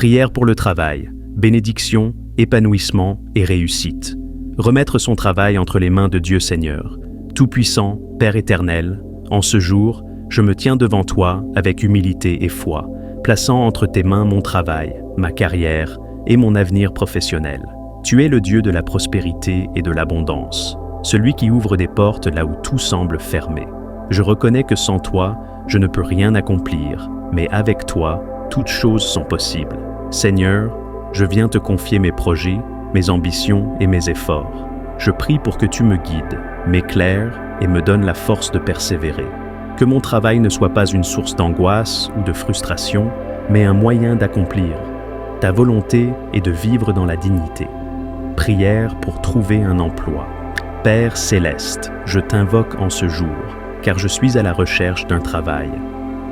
Prière pour le travail, bénédiction, épanouissement et réussite. Remettre son travail entre les mains de Dieu Seigneur. Tout-puissant, Père éternel, en ce jour, je me tiens devant toi avec humilité et foi, plaçant entre tes mains mon travail, ma carrière et mon avenir professionnel. Tu es le Dieu de la prospérité et de l'abondance, celui qui ouvre des portes là où tout semble fermé. Je reconnais que sans toi, je ne peux rien accomplir, mais avec toi, toutes choses sont possibles. Seigneur, je viens te confier mes projets, mes ambitions et mes efforts. Je prie pour que tu me guides, m'éclaires et me donnes la force de persévérer. Que mon travail ne soit pas une source d'angoisse ou de frustration, mais un moyen d'accomplir ta volonté et de vivre dans la dignité. Prière pour trouver un emploi. Père céleste, je t'invoque en ce jour, car je suis à la recherche d'un travail.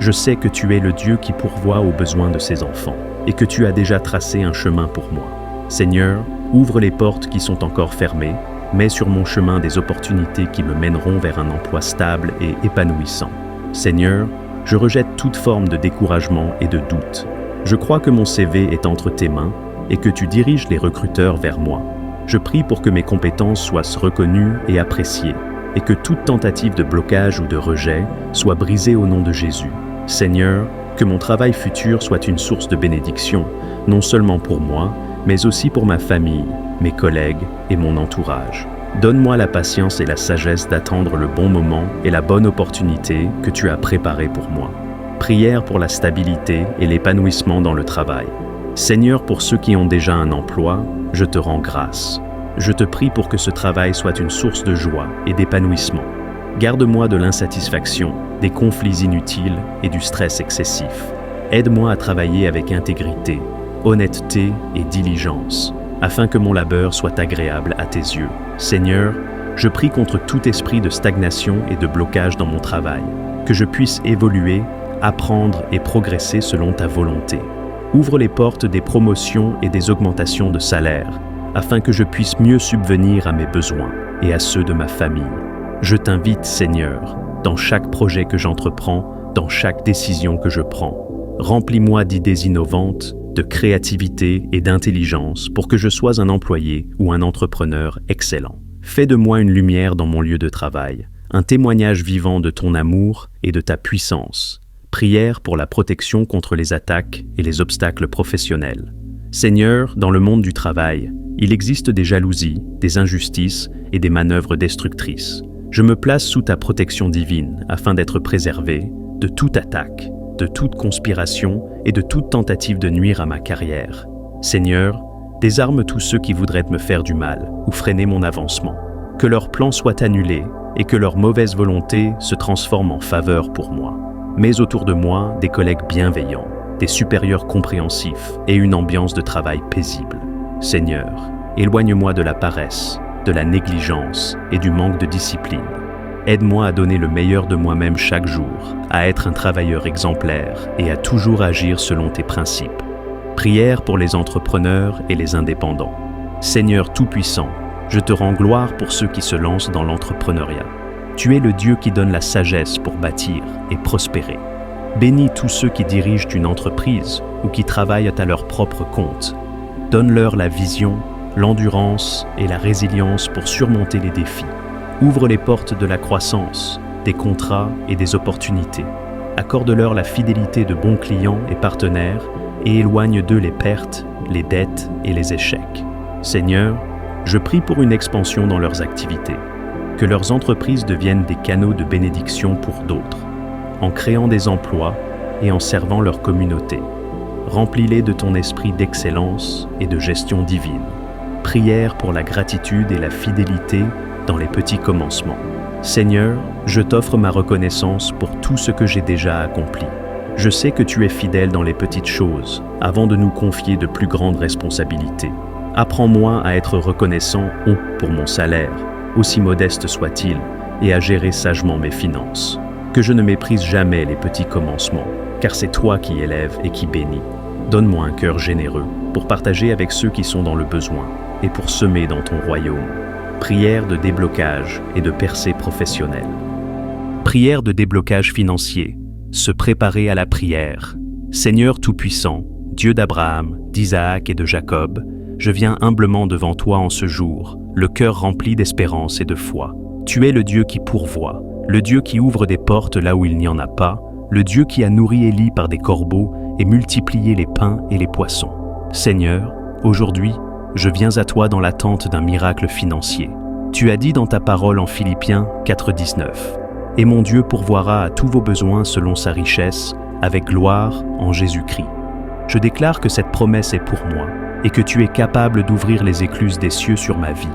Je sais que tu es le Dieu qui pourvoit aux besoins de ses enfants, et que tu as déjà tracé un chemin pour moi. Seigneur, ouvre les portes qui sont encore fermées, mets sur mon chemin des opportunités qui me mèneront vers un emploi stable et épanouissant. Seigneur, je rejette toute forme de découragement et de doute. Je crois que mon CV est entre tes mains et que tu diriges les recruteurs vers moi. Je prie pour que mes compétences soient reconnues et appréciées, et que toute tentative de blocage ou de rejet soit brisée au nom de Jésus. Seigneur, que mon travail futur soit une source de bénédiction, non seulement pour moi, mais aussi pour ma famille, mes collègues et mon entourage. Donne-moi la patience et la sagesse d'attendre le bon moment et la bonne opportunité que tu as préparée pour moi. Prière pour la stabilité et l'épanouissement dans le travail. Seigneur, pour ceux qui ont déjà un emploi, je te rends grâce. Je te prie pour que ce travail soit une source de joie et d'épanouissement. Garde-moi de l'insatisfaction, des conflits inutiles et du stress excessif. Aide-moi à travailler avec intégrité, honnêteté et diligence, afin que mon labeur soit agréable à tes yeux. Seigneur, je prie contre tout esprit de stagnation et de blocage dans mon travail, que je puisse évoluer, apprendre et progresser selon ta volonté. Ouvre les portes des promotions et des augmentations de salaire, afin que je puisse mieux subvenir à mes besoins et à ceux de ma famille. Je t'invite, Seigneur, dans chaque projet que j'entreprends, dans chaque décision que je prends. Remplis-moi d'idées innovantes, de créativité et d'intelligence pour que je sois un employé ou un entrepreneur excellent. Fais de moi une lumière dans mon lieu de travail, un témoignage vivant de ton amour et de ta puissance. Prière pour la protection contre les attaques et les obstacles professionnels. Seigneur, dans le monde du travail, il existe des jalousies, des injustices et des manœuvres destructrices. Je me place sous ta protection divine afin d'être préservé de toute attaque, de toute conspiration et de toute tentative de nuire à ma carrière. Seigneur, désarme tous ceux qui voudraient me faire du mal ou freiner mon avancement. Que leurs plans soient annulés et que leur mauvaise volonté se transforme en faveur pour moi. Mets autour de moi des collègues bienveillants, des supérieurs compréhensifs et une ambiance de travail paisible. Seigneur, éloigne-moi de la paresse, de la négligence et du manque de discipline. Aide-moi à donner le meilleur de moi-même chaque jour, à être un travailleur exemplaire et à toujours agir selon tes principes. Prière pour les entrepreneurs et les indépendants. Seigneur Tout-Puissant, je te rends gloire pour ceux qui se lancent dans l'entrepreneuriat. Tu es le Dieu qui donne la sagesse pour bâtir et prospérer. Bénis tous ceux qui dirigent une entreprise ou qui travaillent à leur propre compte. Donne-leur la vision, l'endurance et la résilience pour surmonter les défis. Ouvre les portes de la croissance, des contrats et des opportunités. Accorde-leur la fidélité de bons clients et partenaires et éloigne d'eux les pertes, les dettes et les échecs. Seigneur, je prie pour une expansion dans leurs activités, que leurs entreprises deviennent des canaux de bénédiction pour d'autres, en créant des emplois et en servant leur communauté. Remplis-les de ton esprit d'excellence et de gestion divine. Prière pour la gratitude et la fidélité dans les petits commencements. Seigneur, je t'offre ma reconnaissance pour tout ce que j'ai déjà accompli. Je sais que tu es fidèle dans les petites choses, avant de nous confier de plus grandes responsabilités. Apprends-moi à être reconnaissant pour mon salaire, aussi modeste soit-il, et à gérer sagement mes finances. Que je ne méprise jamais les petits commencements, car c'est toi qui élèves et qui bénis. Donne-moi un cœur généreux pour partager avec ceux qui sont dans le besoin et pour semer dans ton royaume. Prière de déblocage et de percée professionnelle. Prière de déblocage financier. Se préparer à la prière. Seigneur Tout-Puissant, Dieu d'Abraham, d'Isaac et de Jacob, je viens humblement devant toi en ce jour, le cœur rempli d'espérance et de foi. Tu es le Dieu qui pourvoit, le Dieu qui ouvre des portes là où il n'y en a pas, le Dieu qui a nourri Élie par des corbeaux et multiplié les pains et les poissons. Seigneur, aujourd'hui, je viens à toi dans l'attente d'un miracle financier. Tu as dit dans ta parole en Philippiens 4,19 « Et mon Dieu pourvoira à tous vos besoins selon sa richesse, avec gloire en Jésus-Christ. » Je déclare que cette promesse est pour moi et que tu es capable d'ouvrir les écluses des cieux sur ma vie.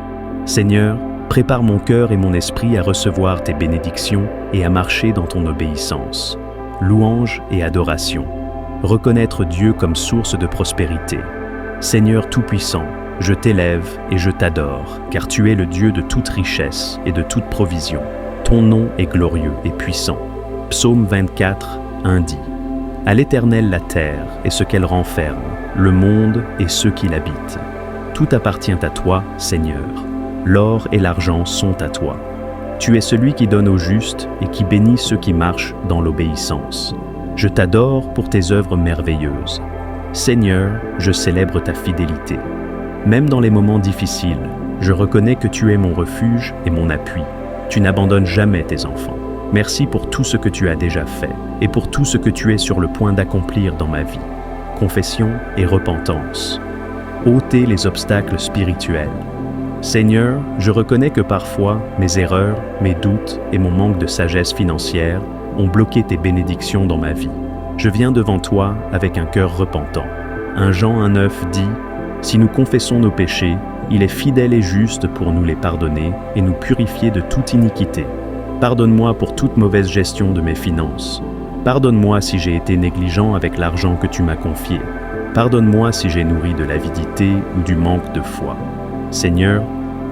Seigneur, prépare mon cœur et mon esprit à recevoir tes bénédictions et à marcher dans ton obéissance. Louange et adoration. Reconnaître Dieu comme source de prospérité. Seigneur Tout-Puissant, je t'élève et je t'adore, car tu es le Dieu de toute richesse et de toute provision. Ton nom est glorieux et puissant. Psaume 24, 1 dit « À l'Éternel la terre et ce qu'elle renferme, le monde et ceux qui l'habitent. Tout appartient à toi, Seigneur. L'or et l'argent sont à toi. Tu es celui qui donne aux justes et qui bénit ceux qui marchent dans l'obéissance. Je t'adore pour tes œuvres merveilleuses. Seigneur, je célèbre ta fidélité. Même dans les moments difficiles, je reconnais que tu es mon refuge et mon appui. Tu n'abandonnes jamais tes enfants. Merci pour tout ce que tu as déjà fait et pour tout ce que tu es sur le point d'accomplir dans ma vie. Confession et repentance. Ôter les obstacles spirituels. Seigneur, je reconnais que parfois, mes erreurs, mes doutes et mon manque de sagesse financière ont bloqué tes bénédictions dans ma vie. Je viens devant toi avec un cœur repentant. 1 Jean 1,9 dit « Si nous confessons nos péchés, il est fidèle et juste pour nous les pardonner et nous purifier de toute iniquité. Pardonne-moi pour toute mauvaise gestion de mes finances. Pardonne-moi si j'ai été négligent avec l'argent que tu m'as confié. Pardonne-moi si j'ai nourri de l'avidité ou du manque de foi. Seigneur,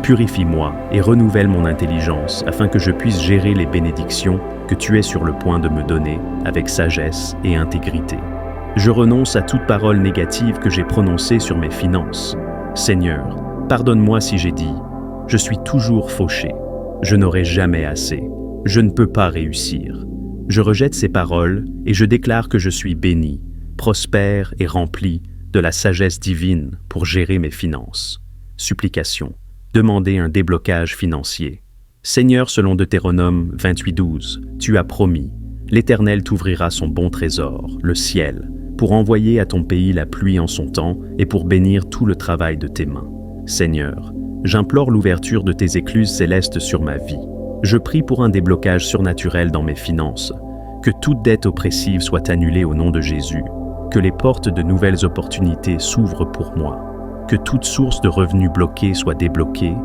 purifie-moi et renouvelle mon intelligence afin que je puisse gérer les bénédictions que tu es sur le point de me donner avec sagesse et intégrité. Je renonce à toute parole négative que j'ai prononcée sur mes finances. Seigneur, pardonne-moi si j'ai dit « Je suis toujours fauché, je n'aurai jamais assez, je ne peux pas réussir ». Je rejette ces paroles et je déclare que je suis béni, prospère et rempli de la sagesse divine pour gérer mes finances. Supplication. Demander un déblocage financier. Seigneur, selon Deutéronome 28,12, tu as promis, l'Éternel t'ouvrira son bon trésor, le ciel, pour envoyer à ton pays la pluie en son temps et pour bénir tout le travail de tes mains. Seigneur, j'implore l'ouverture de tes écluses célestes sur ma vie. Je prie pour un déblocage surnaturel dans mes finances, que toute dette oppressive soit annulée au nom de Jésus, que les portes de nouvelles opportunités s'ouvrent pour moi, que toute source de revenus bloqués soit débloquée,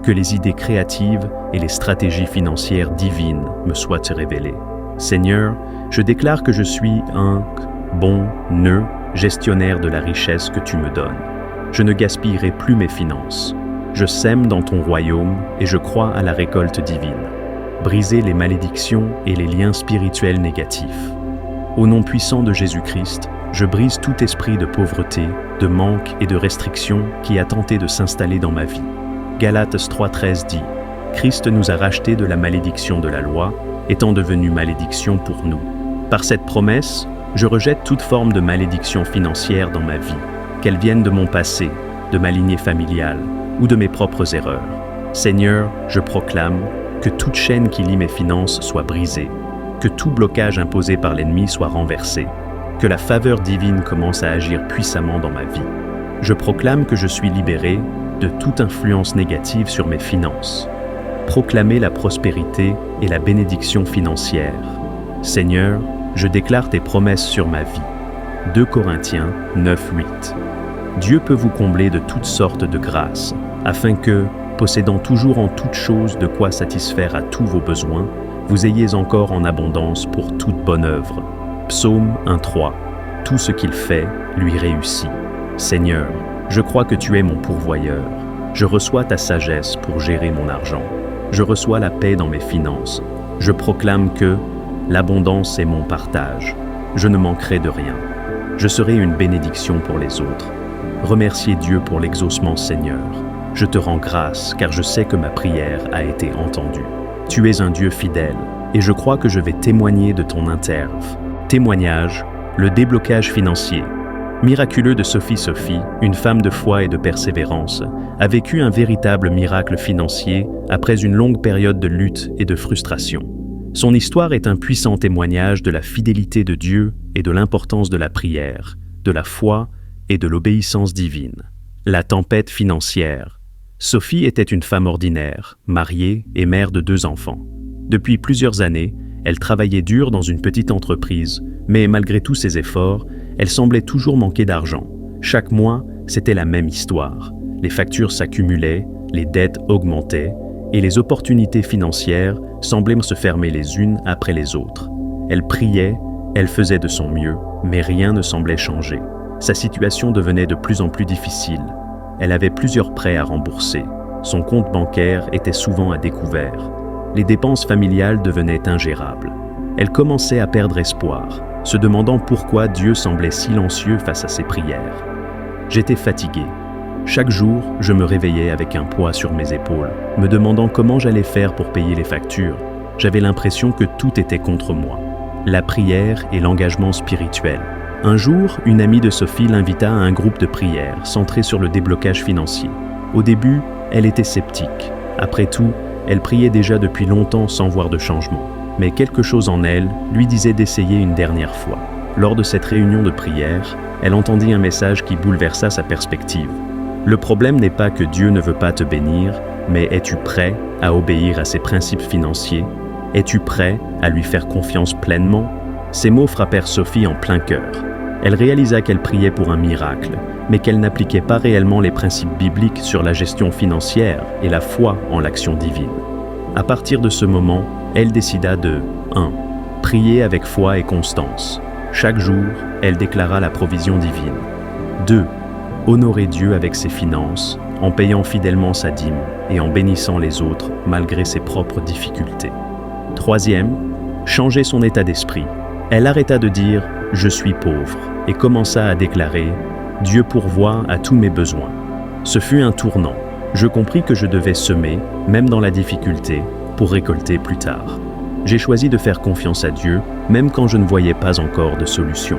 que les idées créatives et les stratégies financières divines me soient révélées. Seigneur, je déclare que je suis un bon nœud gestionnaire de la richesse que tu me donnes. Je ne gaspillerai plus mes finances. Je sème dans ton royaume et je crois à la récolte divine. Briser les malédictions et les liens spirituels négatifs. Au nom puissant de Jésus-Christ, je brise tout esprit de pauvreté, de manque et de restriction qui a tenté de s'installer dans ma vie. Galates 3,13 dit « Christ nous a rachetés de la malédiction de la loi, étant devenu malédiction pour nous. Par cette promesse, je rejette toute forme de malédiction financière dans ma vie, qu'elle vienne de mon passé, de ma lignée familiale ou de mes propres erreurs. Seigneur, je proclame que toute chaîne qui lie mes finances soit brisée, que tout blocage imposé par l'ennemi soit renversé, que la faveur divine commence à agir puissamment dans ma vie. Je proclame que je suis libéré de toute influence négative sur mes finances. Proclamer la prospérité et la bénédiction financière. Seigneur, je déclare tes promesses sur ma vie. 2 Corinthiens 9,8. Dieu peut vous combler de toutes sortes de grâces, afin que, possédant toujours en toutes choses de quoi satisfaire à tous vos besoins, vous ayez encore en abondance pour toute bonne œuvre. Psaume 1,3. Tout ce qu'il fait lui réussit. Seigneur, je crois que tu es mon pourvoyeur. Je reçois ta sagesse pour gérer mon argent. Je reçois la paix dans mes finances. Je proclame que l'abondance est mon partage. Je ne manquerai de rien. Je serai une bénédiction pour les autres. Remerciez Dieu pour l'exaucement, Seigneur. Je te rends grâce, car je sais que ma prière a été entendue. Tu es un Dieu fidèle, et je crois que je vais témoigner de ton interve. Témoignage, le déblocage financier. miraculeux de Sophie, une femme de foi et de persévérance, a vécu un véritable miracle financier après une longue période de lutte et de frustration. Son histoire est un puissant témoignage de la fidélité de Dieu et de l'importance de la prière, de la foi et de l'obéissance divine. La tempête financière. Sophie était une femme ordinaire, mariée et mère de 2 enfants. Depuis plusieurs années, elle travaillait dur dans une petite entreprise, mais malgré tous ses efforts, elle semblait toujours manquer d'argent. Chaque mois, c'était la même histoire. Les factures s'accumulaient, les dettes augmentaient, et les opportunités financières semblaient se fermer les unes après les autres. Elle priait, elle faisait de son mieux, mais rien ne semblait changer. Sa situation devenait de plus en plus difficile. Elle avait plusieurs prêts à rembourser. Son compte bancaire était souvent à découvert. Les dépenses familiales devenaient ingérables. Elle commençait à perdre espoir, se demandant pourquoi Dieu semblait silencieux face à ses prières. J'étais fatigué. Chaque jour, je me réveillais avec un poids sur mes épaules, me demandant comment j'allais faire pour payer les factures. J'avais l'impression que tout était contre moi. La prière et l'engagement spirituel. Un jour, une amie de Sophie l'invita à un groupe de prière centré sur le déblocage financier. Au début, elle était sceptique. Après tout, elle priait déjà depuis longtemps sans voir de changement. Mais quelque chose en elle lui disait d'essayer une dernière fois. Lors de cette réunion de prière, elle entendit un message qui bouleversa sa perspective. Le problème n'est pas que Dieu ne veut pas te bénir, mais es-tu prêt à obéir à ses principes financiers? Es-tu prêt à lui faire confiance pleinement? Ces mots frappèrent Sophie en plein cœur. Elle réalisa qu'elle priait pour un miracle, mais qu'elle n'appliquait pas réellement les principes bibliques sur la gestion financière et la foi en l'action divine. À partir de ce moment, elle décida de 1. Prier avec foi et constance. Chaque jour, elle déclara la provision divine. 2. Honorer Dieu avec ses finances, en payant fidèlement sa dîme et en bénissant les autres malgré ses propres difficultés. 3e, changer son état d'esprit. Elle arrêta de dire « je suis pauvre » et commença à déclarer « Dieu pourvoit à tous mes besoins ». Ce fut un tournant. Je compris que je devais semer, même dans la difficulté, pour récolter plus tard. J'ai choisi de faire confiance à Dieu, même quand je ne voyais pas encore de solution.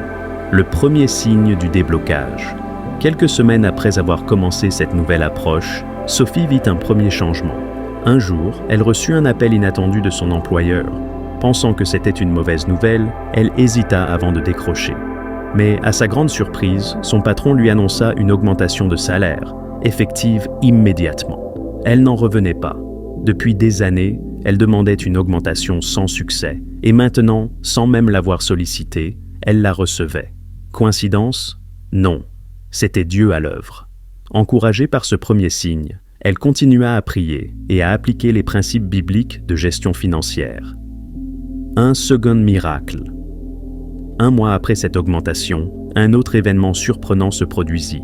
Le premier signe du déblocage. Quelques semaines après avoir commencé cette nouvelle approche, Sophie vit un premier changement. Un jour, elle reçut un appel inattendu de son employeur. Pensant que c'était une mauvaise nouvelle, elle hésita avant de décrocher. Mais à sa grande surprise, son patron lui annonça une augmentation de salaire, effective immédiatement. Elle n'en revenait pas. Depuis des années, elle demandait une augmentation sans succès, et maintenant, sans même l'avoir sollicitée, elle la recevait. Coïncidence? Non, c'était Dieu à l'œuvre. Encouragée par ce premier signe, elle continua à prier et à appliquer les principes bibliques de gestion financière. Un second miracle. 1 mois après cette augmentation, un autre événement surprenant se produisit.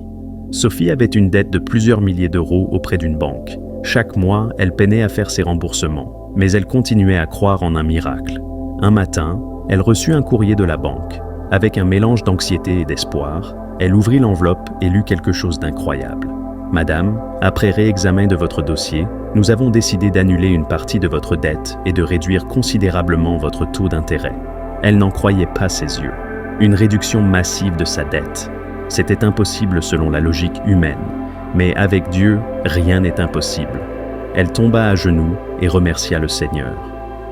Sophie avait une dette de plusieurs milliers d'euros auprès d'une banque. Chaque mois, elle peinait à faire ses remboursements, mais elle continuait à croire en un miracle. Un matin, elle reçut un courrier de la banque. Avec un mélange d'anxiété et d'espoir, elle ouvrit l'enveloppe et lut quelque chose d'incroyable. « Madame, après réexamen de votre dossier, nous avons décidé d'annuler une partie de votre dette et de réduire considérablement votre taux d'intérêt. » Elle n'en croyait pas ses yeux. Une réduction massive de sa dette. C'était impossible selon la logique humaine. Mais avec Dieu, rien n'est impossible. Elle tomba à genoux et remercia le Seigneur.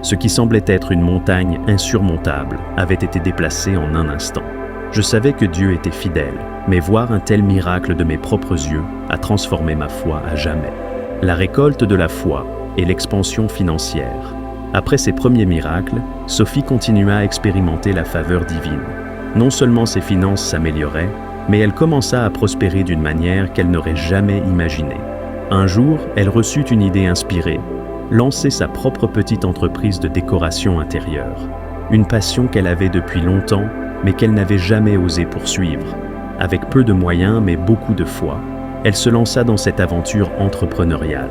Ce qui semblait être une montagne insurmontable avait été déplacé en un instant. Je savais que Dieu était fidèle, mais voir un tel miracle de mes propres yeux a transformé ma foi à jamais. La récolte de la foi et l'expansion financière. Après ces premiers miracles, Sophie continua à expérimenter la faveur divine. Non seulement ses finances s'amélioraient, mais elle commença à prospérer d'une manière qu'elle n'aurait jamais imaginée. Un jour, elle reçut une idée inspirée, lancer sa propre petite entreprise de décoration intérieure. Une passion qu'elle avait depuis longtemps, mais qu'elle n'avait jamais osé poursuivre. Avec peu de moyens, mais beaucoup de foi, elle se lança dans cette aventure entrepreneuriale.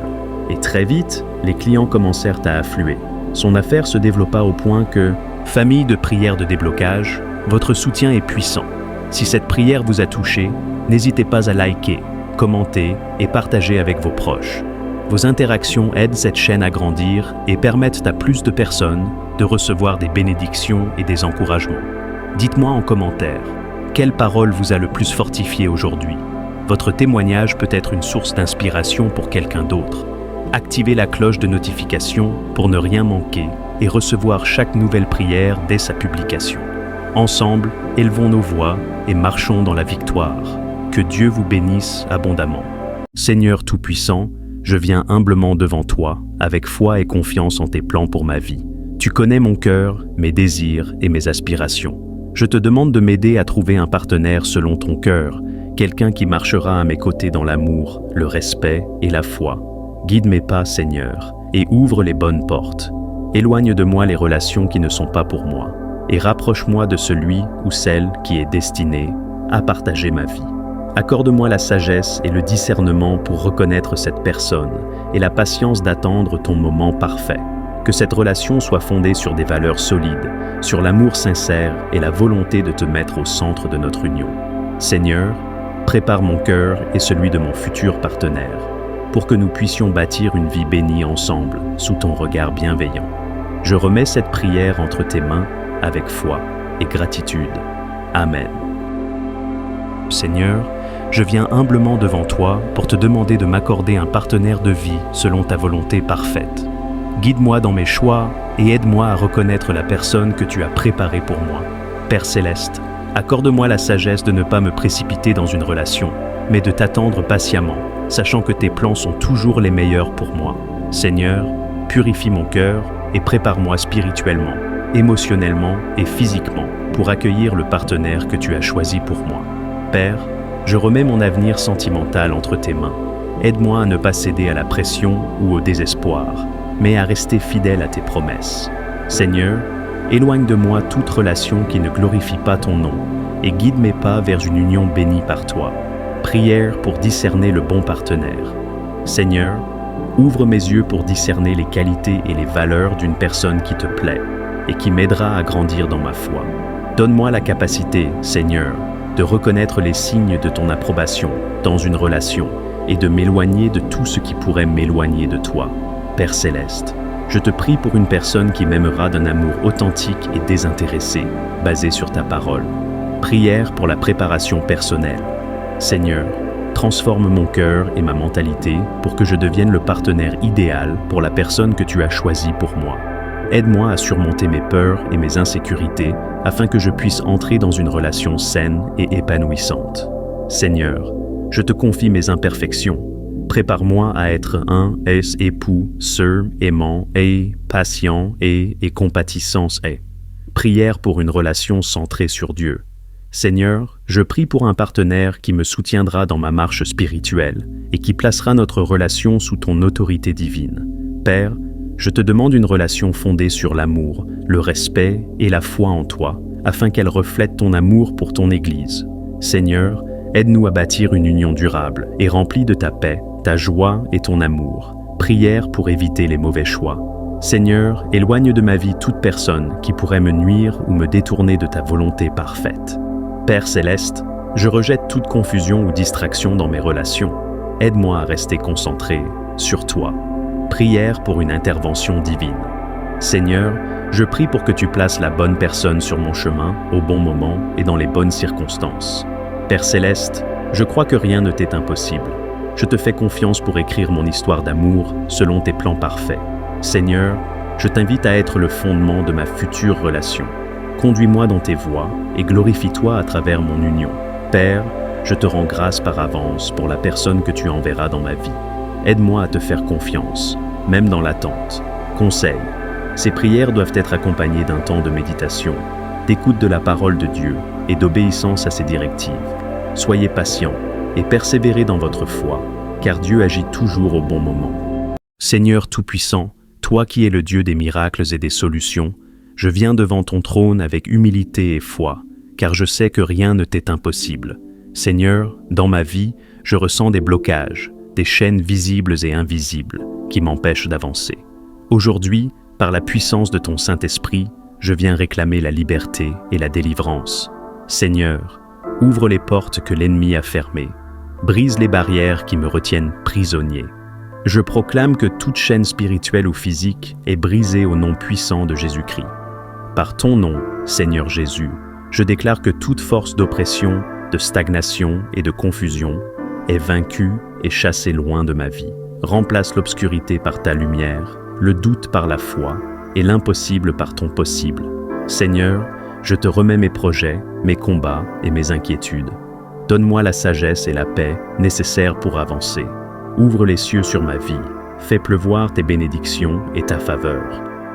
Et très vite, les clients commencèrent à affluer. Son affaire se développa au point que, famille de prières de déblocage, votre soutien est puissant. Si cette prière vous a touché, n'hésitez pas à liker, commenter et partager avec vos proches. Vos interactions aident cette chaîne à grandir et permettent à plus de personnes de recevoir des bénédictions et des encouragements. Dites-moi en commentaire, Quelle parole vous a le plus fortifié aujourd'hui? Votre témoignage peut être une source d'inspiration pour quelqu'un d'autre. Activez la cloche de notification pour ne rien manquer et recevoir chaque nouvelle prière dès sa publication. Ensemble, élevons nos voix et marchons dans la victoire. Que Dieu vous bénisse abondamment. Seigneur Tout-Puissant, je viens humblement devant toi, avec foi et confiance en tes plans pour ma vie. Tu connais mon cœur, mes désirs et mes aspirations. Je te demande de m'aider à trouver un partenaire selon ton cœur, quelqu'un qui marchera à mes côtés dans l'amour, le respect et la foi. Guide mes pas, Seigneur, et ouvre les bonnes portes. Éloigne de moi les relations qui ne sont pas pour moi, et rapproche-moi de celui ou celle qui est destiné à partager ma vie. Accorde-moi la sagesse et le discernement pour reconnaître cette personne et la patience d'attendre ton moment parfait. Que cette relation soit fondée sur des valeurs solides, sur l'amour sincère et la volonté de te mettre au centre de notre union. Seigneur, prépare mon cœur et celui de mon futur partenaire, pour que nous puissions bâtir une vie bénie ensemble, sous ton regard bienveillant. Je remets cette prière entre tes mains avec foi et gratitude. Amen. Seigneur, je viens humblement devant toi pour te demander de m'accorder un partenaire de vie selon ta volonté parfaite. Guide-moi dans mes choix et aide-moi à reconnaître la personne que tu as préparée pour moi. Père Céleste, accorde-moi la sagesse de ne pas me précipiter dans une relation, mais de t'attendre patiemment, sachant que tes plans sont toujours les meilleurs pour moi. Seigneur, purifie mon cœur et prépare-moi spirituellement, émotionnellement et physiquement pour accueillir le partenaire que tu as choisi pour moi. Père, je remets mon avenir sentimental entre tes mains. Aide-moi à ne pas céder à la pression ou au désespoir, mais à rester fidèle à tes promesses. Seigneur, éloigne de moi toute relation qui ne glorifie pas ton nom et guide mes pas vers une union bénie par toi. Prière pour discerner le bon partenaire. Seigneur, ouvre mes yeux pour discerner les qualités et les valeurs d'une personne qui te plaît et qui m'aidera à grandir dans ma foi. Donne-moi la capacité, Seigneur, de reconnaître les signes de ton approbation dans une relation et de m'éloigner de tout ce qui pourrait m'éloigner de toi. Père Céleste, je te prie pour une personne qui m'aimera d'un amour authentique et désintéressé, basé sur ta parole. Prière pour la préparation personnelle. Seigneur, transforme mon cœur et ma mentalité pour que je devienne le partenaire idéal pour la personne que tu as choisie pour moi. Aide-moi à surmonter mes peurs et mes insécurités afin que je puisse entrer dans une relation saine et épanouissante. Seigneur, je te confie mes imperfections. Prépare-moi à être un époux, sûr, aimant, patient et compatissant. Prière pour une relation centrée sur Dieu. Seigneur, je prie pour un partenaire qui me soutiendra dans ma marche spirituelle et qui placera notre relation sous ton autorité divine. Père, je te demande une relation fondée sur l'amour, le respect et la foi en toi, afin qu'elle reflète ton amour pour ton Église. Seigneur, aide-nous à bâtir une union durable et remplie de ta paix, ta joie et ton amour. Prière pour éviter les mauvais choix. Seigneur, éloigne de ma vie toute personne qui pourrait me nuire ou me détourner de ta volonté parfaite. Père Céleste, je rejette toute confusion ou distraction dans mes relations. Aide-moi à rester concentré sur toi. Prière pour une intervention divine. Seigneur, je prie pour que tu places la bonne personne sur mon chemin, au bon moment et dans les bonnes circonstances. Père Céleste, je crois que rien ne t'est impossible. Je te fais confiance pour écrire mon histoire d'amour selon tes plans parfaits. Seigneur, je t'invite à être le fondement de ma future relation. Conduis-moi dans tes voies et glorifie-toi à travers mon union. Père, je te rends grâce par avance pour la personne que tu enverras dans ma vie. Aide-moi à te faire confiance, même dans l'attente. Conseil. Ces prières doivent être accompagnées d'un temps de méditation, d'écoute de la parole de Dieu et d'obéissance à ses directives. Soyez patients et persévérez dans votre foi, car Dieu agit toujours au bon moment. Seigneur Tout-Puissant, toi qui es le Dieu des miracles et des solutions, je viens devant ton trône avec humilité et foi, car je sais que rien ne t'est impossible. Seigneur, dans ma vie, je ressens des blocages, des chaînes visibles et invisibles qui m'empêchent d'avancer. Aujourd'hui, par la puissance de ton Saint-Esprit, je viens réclamer la liberté et la délivrance. Seigneur, ouvre les portes que l'ennemi a fermées, brise les barrières qui me retiennent prisonnier. Je proclame que toute chaîne spirituelle ou physique est brisée au nom puissant de Jésus-Christ. Par ton nom, Seigneur Jésus, Je déclare que toute force d'oppression, de stagnation et de confusion est vaincue et chassée loin de ma vie. Remplace l'obscurité par ta lumière, le doute par la foi et l'impossible par ton possible. Seigneur, je te remets mes projets, mes combats et mes inquiétudes. Donne-moi la sagesse et la paix nécessaires pour avancer. Ouvre les cieux sur ma vie. Fais pleuvoir tes bénédictions et ta faveur.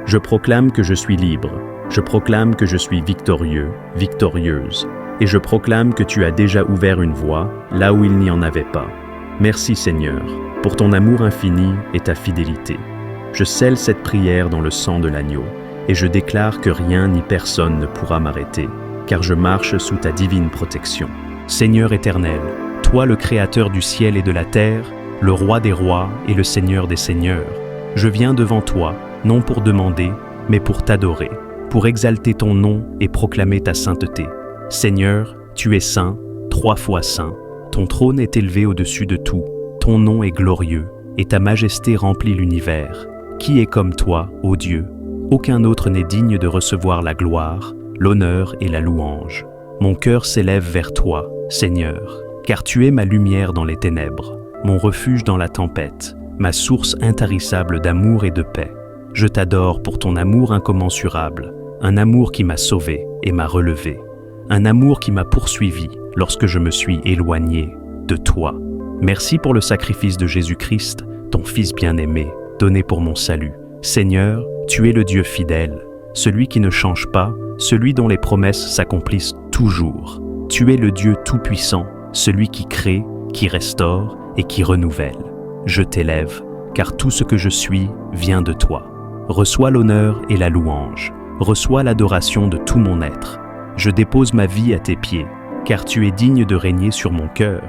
Je proclame que je suis libre. Je proclame que je suis victorieux, victorieuse. Et je proclame que tu as déjà ouvert une voie là où il n'y en avait pas. Merci Seigneur, pour ton amour infini et ta fidélité. Je scelle cette prière dans le sang de l'agneau, et je déclare que rien ni personne ne pourra m'arrêter, car je marche sous ta divine protection. Seigneur éternel, toi le Créateur du ciel et de la terre, le Roi des rois et le Seigneur des seigneurs, je viens devant toi, non pour demander, mais pour t'adorer, pour exalter ton nom et proclamer ta sainteté. Seigneur, tu es saint, 3 fois saint, ton trône est élevé au-dessus de tout, ton nom est glorieux, et ta majesté remplit l'univers. Qui est comme toi, ô Dieu? Aucun autre n'est digne de recevoir la gloire, l'honneur et la louange. Mon cœur s'élève vers toi, Seigneur, car tu es ma lumière dans les ténèbres, mon refuge dans la tempête, ma source intarissable d'amour et de paix. Je t'adore pour ton amour incommensurable, un amour qui m'a sauvé et m'a relevé, un amour qui m'a poursuivi lorsque je me suis éloigné de toi. Merci pour le sacrifice de Jésus-Christ, ton Fils bien-aimé, donné pour mon salut. Seigneur, tu es le Dieu fidèle, celui qui ne change pas, celui dont les promesses s'accomplissent toujours. Tu es le Dieu tout-puissant, celui qui crée, qui restaure et qui renouvelle. Je t'élève, car tout ce que je suis vient de toi. Reçois l'honneur et la louange, reçois l'adoration de tout mon être. Je dépose ma vie à tes pieds, car tu es digne de régner sur mon cœur.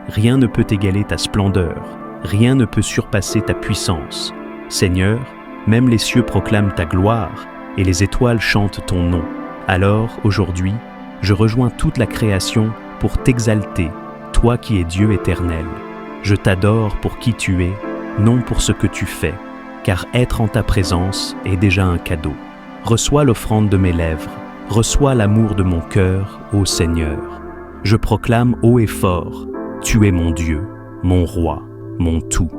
Rien ne peut égaler ta splendeur, rien ne peut surpasser ta puissance. Seigneur, même les cieux proclament ta gloire, et les étoiles chantent ton nom. Alors, aujourd'hui, je rejoins toute la création pour t'exalter, toi qui es Dieu éternel. Je t'adore pour qui tu es, non pour ce que tu fais, car être en ta présence est déjà un cadeau. Reçois l'offrande de mes lèvres, reçois l'amour de mon cœur, ô Seigneur. Je proclame haut et fort, tu es mon Dieu, mon roi, mon tout.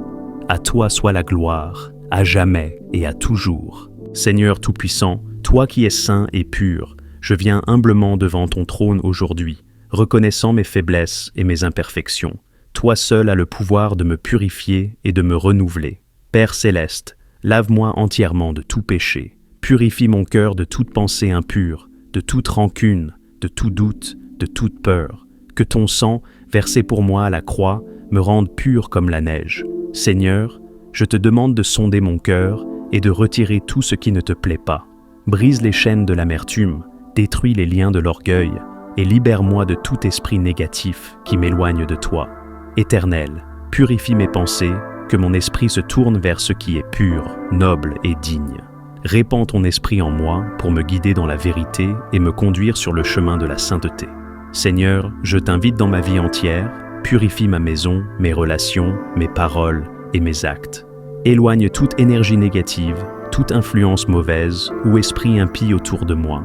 À toi soit la gloire, à jamais et à toujours. Seigneur Tout-Puissant, toi qui es saint et pur, je viens humblement devant ton trône aujourd'hui, reconnaissant mes faiblesses et mes imperfections. Toi seul as le pouvoir de me purifier et de me renouveler. Père céleste, lave-moi entièrement de tout péché. Purifie mon cœur de toute pensée impure, de toute rancune, de tout doute, de toute peur. Que ton sang, versé pour moi à la croix, me rende pur comme la neige. Seigneur, je te demande de sonder mon cœur et de retirer tout ce qui ne te plaît pas. Brise les chaînes de l'amertume, détruis les liens de l'orgueil et libère-moi de tout esprit négatif qui m'éloigne de toi. Éternel, purifie mes pensées, que mon esprit se tourne vers ce qui est pur, noble et digne. Répands ton esprit en moi pour me guider dans la vérité et me conduire sur le chemin de la sainteté. Seigneur, je t'invite dans ma vie entière, purifie ma maison, mes relations, mes paroles et mes actes. Éloigne toute énergie négative, toute influence mauvaise ou esprit impie autour de moi.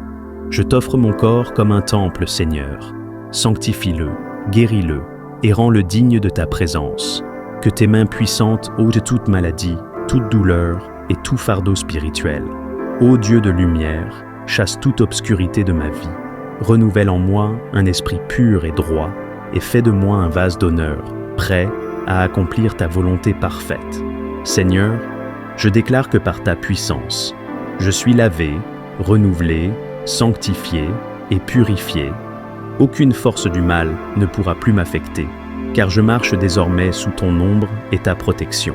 Je t'offre mon corps comme un temple, Seigneur. Sanctifie-le, guéris-le et rends-le digne de ta présence. Que tes mains puissantes ôtent toute maladie, toute douleur et tout fardeau spirituel. Ô Dieu de lumière, chasse toute obscurité de ma vie. Renouvelle en moi un esprit pur et droit et fais de moi un vase d'honneur, prêt à accomplir ta volonté parfaite. Seigneur, je déclare que par ta puissance, je suis lavé, renouvelé, sanctifié et purifié. Aucune force du mal ne pourra plus m'affecter, car je marche désormais sous ton ombre et ta protection.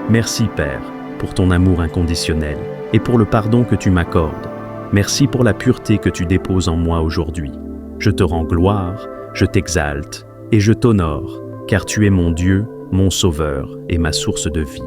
Merci Père, pour ton amour inconditionnel et pour le pardon que tu m'accordes. Merci pour la pureté que tu déposes en moi aujourd'hui. Je te rends gloire, je t'exalte et je t'honore, car tu es mon Dieu, mon Sauveur et ma source de vie.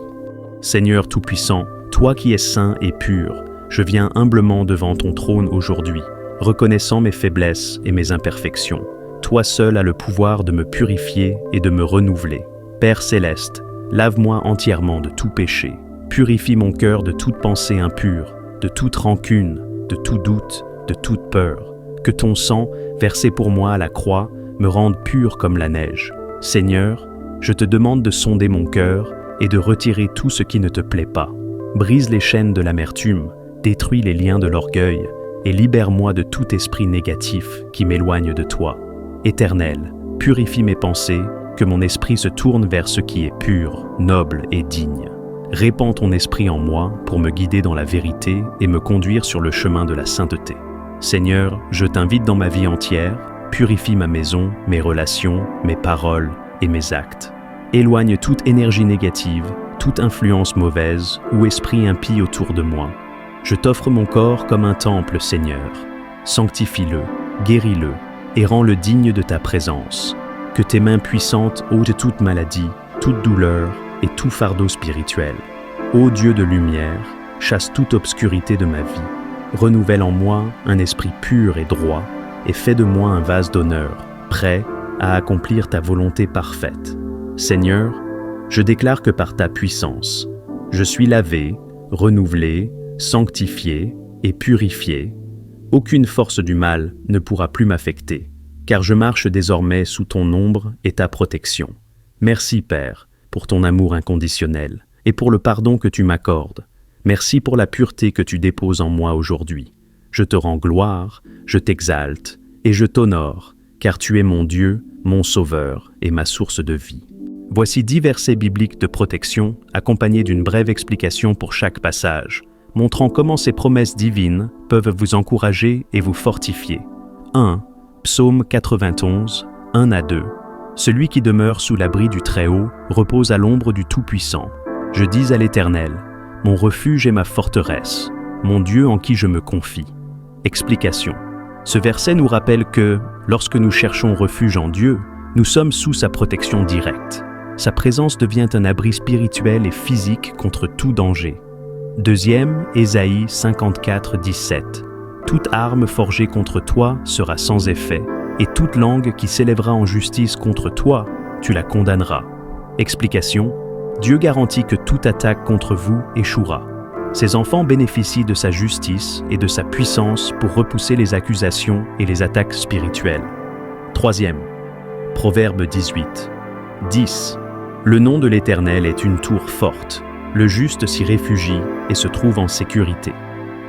Seigneur Tout-Puissant, toi qui es saint et pur, je viens humblement devant ton trône aujourd'hui, reconnaissant mes faiblesses et mes imperfections. Toi seul as le pouvoir de me purifier et de me renouveler. Père céleste, lave-moi entièrement de tout péché. Purifie mon cœur de toute pensée impure, de toute rancune, de tout doute, de toute peur. Que ton sang, versé pour moi à la croix, me rende pur comme la neige. Seigneur, je te demande de sonder mon cœur et de retirer tout ce qui ne te plaît pas. Brise les chaînes de l'amertume, détruis les liens de l'orgueil et libère-moi de tout esprit négatif qui m'éloigne de toi. Éternel, purifie mes pensées, que mon esprit se tourne vers ce qui est pur, noble et digne. Répands ton esprit en moi pour me guider dans la vérité et me conduire sur le chemin de la sainteté. Seigneur, je t'invite dans ma vie entière, purifie ma maison, mes relations, mes paroles et mes actes. Éloigne toute énergie négative, toute influence mauvaise ou esprit impie autour de moi. Je t'offre mon corps comme un temple, Seigneur. Sanctifie-le, guéris-le et rends-le digne de ta présence. Que tes mains puissantes ôtent toute maladie, toute douleur et tout fardeau spirituel. Ô Dieu de lumière, chasse toute obscurité de ma vie. Renouvelle en moi un esprit pur et droit et fais de moi un vase d'honneur, prêt à accomplir ta volonté parfaite. Seigneur, je déclare que par ta puissance, je suis lavé, renouvelé, sanctifié et purifié. Aucune force du mal ne pourra plus m'affecter, car je marche désormais sous ton ombre et ta protection. Merci, Père, pour ton amour inconditionnel et pour le pardon que tu m'accordes. Merci pour la pureté que tu déposes en moi aujourd'hui. Je te rends gloire, je t'exalte et je t'honore, car tu es mon Dieu, mon Sauveur et ma source de vie. Voici 10 versets bibliques de protection, accompagnés d'une brève explication pour chaque passage, montrant comment ces promesses divines peuvent vous encourager et vous fortifier. 1. Psaume 91, 1 à 2. Celui qui demeure sous l'abri du Très-Haut repose à l'ombre du Tout-Puissant. Je dis à l'Éternel, mon refuge et ma forteresse, mon Dieu en qui je me confie. Explication. Ce verset nous rappelle que, lorsque nous cherchons refuge en Dieu, nous sommes sous sa protection directe. Sa présence devient un abri spirituel et physique contre tout danger. 2. Ésaïe 54, 17. Toute arme forgée contre toi sera sans effet, et toute langue qui s'élèvera en justice contre toi, tu la condamneras. Explication. Dieu garantit que toute attaque contre vous échouera. Ses enfants bénéficient de sa justice et de sa puissance pour repousser les accusations et les attaques spirituelles. 3. Proverbe 18, 10. Le nom de l'Éternel est une tour forte. Le juste s'y réfugie et se trouve en sécurité.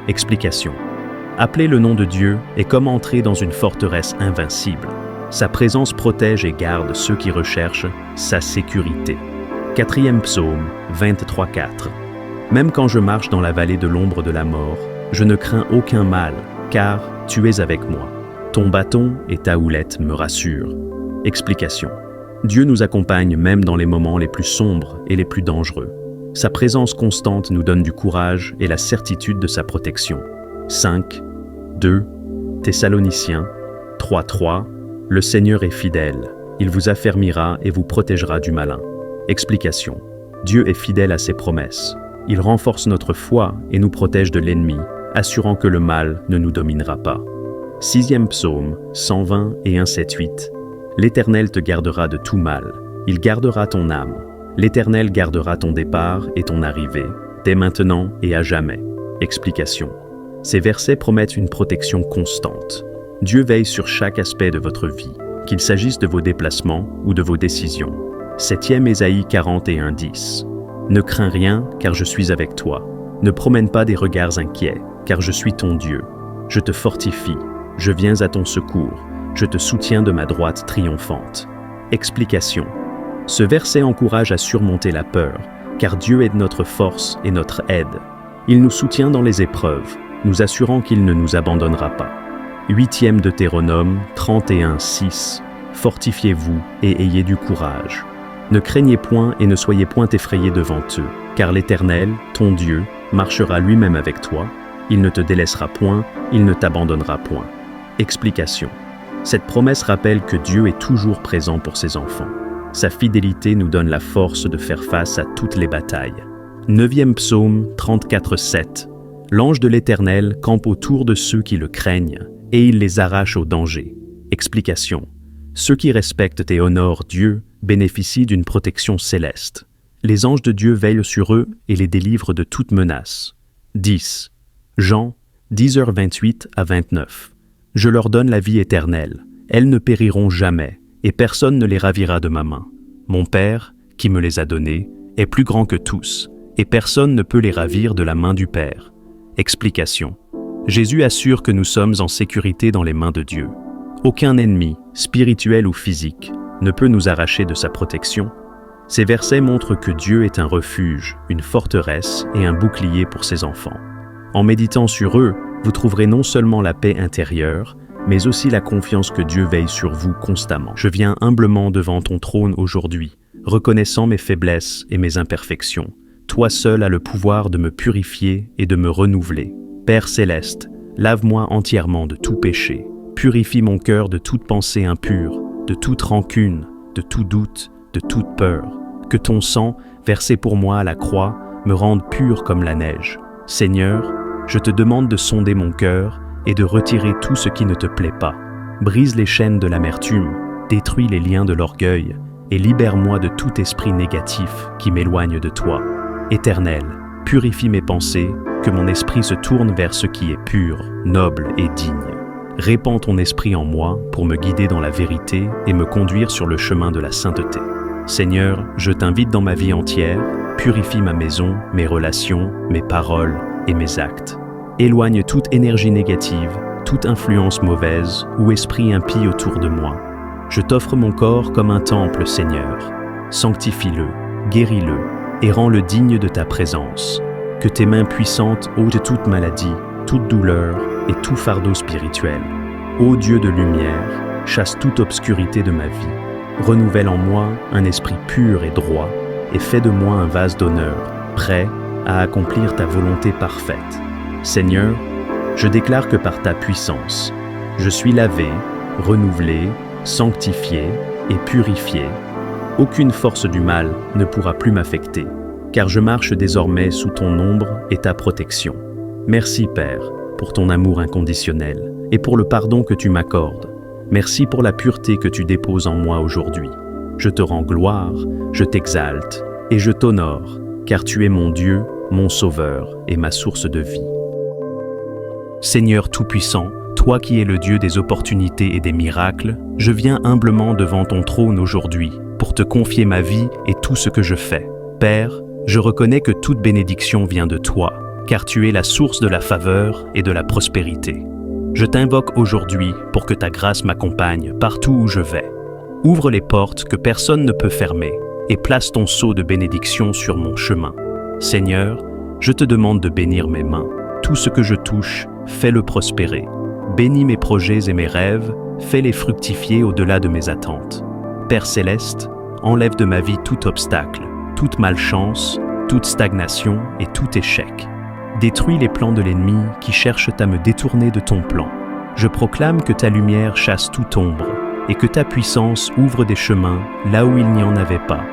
Explication. Appeler le nom de Dieu est comme entrer dans une forteresse invincible. Sa présence protège et garde ceux qui recherchent sa sécurité. 4. Psaume 23, 4. Même quand je marche dans la vallée de l'ombre de la mort, je ne crains aucun mal, car tu es avec moi. Ton bâton et ta houlette me rassurent. Explication. Dieu nous accompagne même dans les moments les plus sombres et les plus dangereux. Sa présence constante nous donne du courage et la certitude de sa protection. 5. 2. Thessaloniciens 3, 3. Le Seigneur est fidèle. Il vous affermira et vous protégera du malin. Explication. Dieu est fidèle à ses promesses. Il renforce notre foi et nous protège de l'ennemi, assurant que le mal ne nous dominera pas. 6. Psaume 120 et 1, 7, 8. L'Éternel te gardera de tout mal. Il gardera ton âme. L'Éternel gardera ton départ et ton arrivée, dès maintenant et à jamais. Explication. Ces versets promettent une protection constante. Dieu veille sur chaque aspect de votre vie, qu'il s'agisse de vos déplacements ou de vos décisions. 7. Ésaïe 41, 10. Ne crains rien, car je suis avec toi. Ne promène pas des regards inquiets, car je suis ton Dieu. Je te fortifie, je viens à ton secours, je te soutiens de ma droite triomphante. Explication. Ce verset encourage à surmonter la peur, car Dieu est notre force et notre aide. Il nous soutient dans les épreuves, nous assurant qu'il ne nous abandonnera pas. 8. Deutéronome 31, 6. Fortifiez-vous et ayez du courage. Ne craignez point et ne soyez point effrayés devant eux, car l'Éternel, ton Dieu, marchera lui-même avec toi. Il ne te délaissera point, il ne t'abandonnera point. Explication. Cette promesse rappelle que Dieu est toujours présent pour ses enfants. Sa fidélité nous donne la force de faire face à toutes les batailles. 9. Psaume 34, 7. L'ange de l'Éternel campe autour de ceux qui le craignent, et il les arrache au danger. Explication. Ceux qui respectent et honorent Dieu bénéficient d'une protection céleste. Les anges de Dieu veillent sur eux et les délivrent de toute menace. 10. Jean 10h28 à 29. Je leur donne la vie éternelle. Elles ne périront jamais, et personne ne les ravira de ma main. Mon Père, qui me les a donnés, est plus grand que tous, et personne ne peut les ravir de la main du Père. Explication. Jésus assure que nous sommes en sécurité dans les mains de Dieu. Aucun ennemi, spirituel ou physique, ne peut nous arracher de sa protection. Ces versets montrent que Dieu est un refuge, une forteresse et un bouclier pour ses enfants. En méditant sur eux, vous trouverez non seulement la paix intérieure, mais aussi la confiance que Dieu veille sur vous constamment. Je viens humblement devant ton trône aujourd'hui, reconnaissant mes faiblesses et mes imperfections. Toi seul as le pouvoir de me purifier et de me renouveler. Père céleste, lave-moi entièrement de tout péché. Purifie mon cœur de toute pensée impure, de toute rancune, de tout doute, de toute peur. Que ton sang, versé pour moi à la croix, me rende pur comme la neige. Seigneur, je te demande de sonder mon cœur et de retirer tout ce qui ne te plaît pas. Brise les chaînes de l'amertume, détruis les liens de l'orgueil et libère-moi de tout esprit négatif qui m'éloigne de toi. Éternel, purifie mes pensées, que mon esprit se tourne vers ce qui est pur, noble et digne. Répands ton esprit en moi pour me guider dans la vérité et me conduire sur le chemin de la sainteté. Seigneur, je t'invite dans ma vie entière, purifie ma maison, mes relations, mes paroles et mes actes. Éloigne toute énergie négative, toute influence mauvaise ou esprit impie autour de moi. Je t'offre mon corps comme un temple, Seigneur. Sanctifie-le, guéris-le et rends-le digne de ta présence. Que tes mains puissantes ôtent toute maladie, toute douleur et tout fardeau spirituel. Ô Dieu de lumière, chasse toute obscurité de ma vie. Renouvelle en moi un esprit pur et droit et fais de moi un vase d'honneur, prêt à accomplir ta volonté parfaite. Seigneur, je déclare que par ta puissance, je suis lavé, renouvelé, sanctifié et purifié. Aucune force du mal ne pourra plus m'affecter, car je marche désormais sous ton ombre et ta protection. Merci Père, pour ton amour inconditionnel et pour le pardon que tu m'accordes. Merci pour la pureté que tu déposes en moi aujourd'hui. Je te rends gloire, je t'exalte et je t'honore, car tu es mon Dieu, mon Sauveur et ma source de vie. Seigneur Tout-Puissant, toi qui es le Dieu des opportunités et des miracles, je viens humblement devant ton trône aujourd'hui pour te confier ma vie et tout ce que je fais. Père, je reconnais que toute bénédiction vient de toi, car tu es la source de la faveur et de la prospérité. Je t'invoque aujourd'hui pour que ta grâce m'accompagne partout où je vais. Ouvre les portes que personne ne peut fermer et place ton sceau de bénédiction sur mon chemin. Seigneur, je te demande de bénir mes mains. Tout ce que je touche, fais-le prospérer. Bénis mes projets et mes rêves, fais-les fructifier au-delà de mes attentes. Père céleste, enlève de ma vie tout obstacle, toute malchance, toute stagnation et tout échec. Détruis les plans de l'ennemi qui cherchent à me détourner de ton plan. Je proclame que ta lumière chasse toute ombre et que ta puissance ouvre des chemins là où il n'y en avait pas.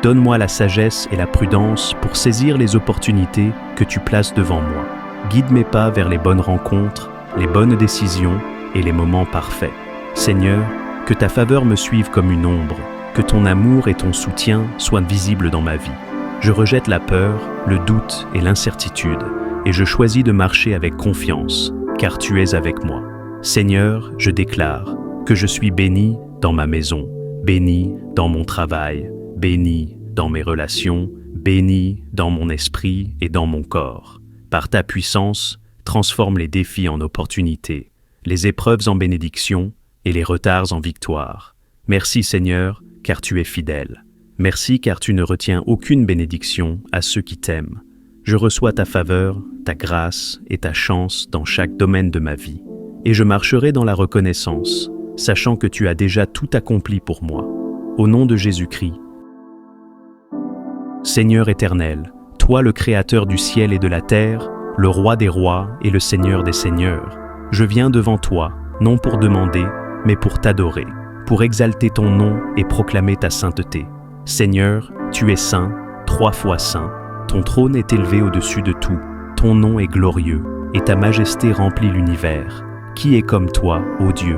Donne-moi la sagesse et la prudence pour saisir les opportunités que tu places devant moi. Guide mes pas vers les bonnes rencontres, les bonnes décisions et les moments parfaits. Seigneur, que ta faveur me suive comme une ombre, que ton amour et ton soutien soient visibles dans ma vie. Je rejette la peur, le doute et l'incertitude, et je choisis de marcher avec confiance, car tu es avec moi. Seigneur, je déclare que je suis béni dans ma maison, béni dans mon travail, béni dans mes relations, béni dans mon esprit et dans mon corps. Par ta puissance, transforme les défis en opportunités, les épreuves en bénédictions et les retards en victoire. Merci Seigneur, car tu es fidèle. Merci car tu ne retiens aucune bénédiction à ceux qui t'aiment. Je reçois ta faveur, ta grâce et ta chance dans chaque domaine de ma vie. Et je marcherai dans la reconnaissance, sachant que tu as déjà tout accompli pour moi. Au nom de Jésus-Christ. Seigneur éternel, toi le Créateur du ciel et de la terre, le Roi des rois et le Seigneur des seigneurs, je viens devant toi, non pour demander, mais pour t'adorer, pour exalter ton nom et proclamer ta sainteté. Seigneur, tu es saint, 3 fois saint, ton trône est élevé au-dessus de tout, ton nom est glorieux, et ta majesté remplit l'univers. Qui est comme toi, ô Dieu?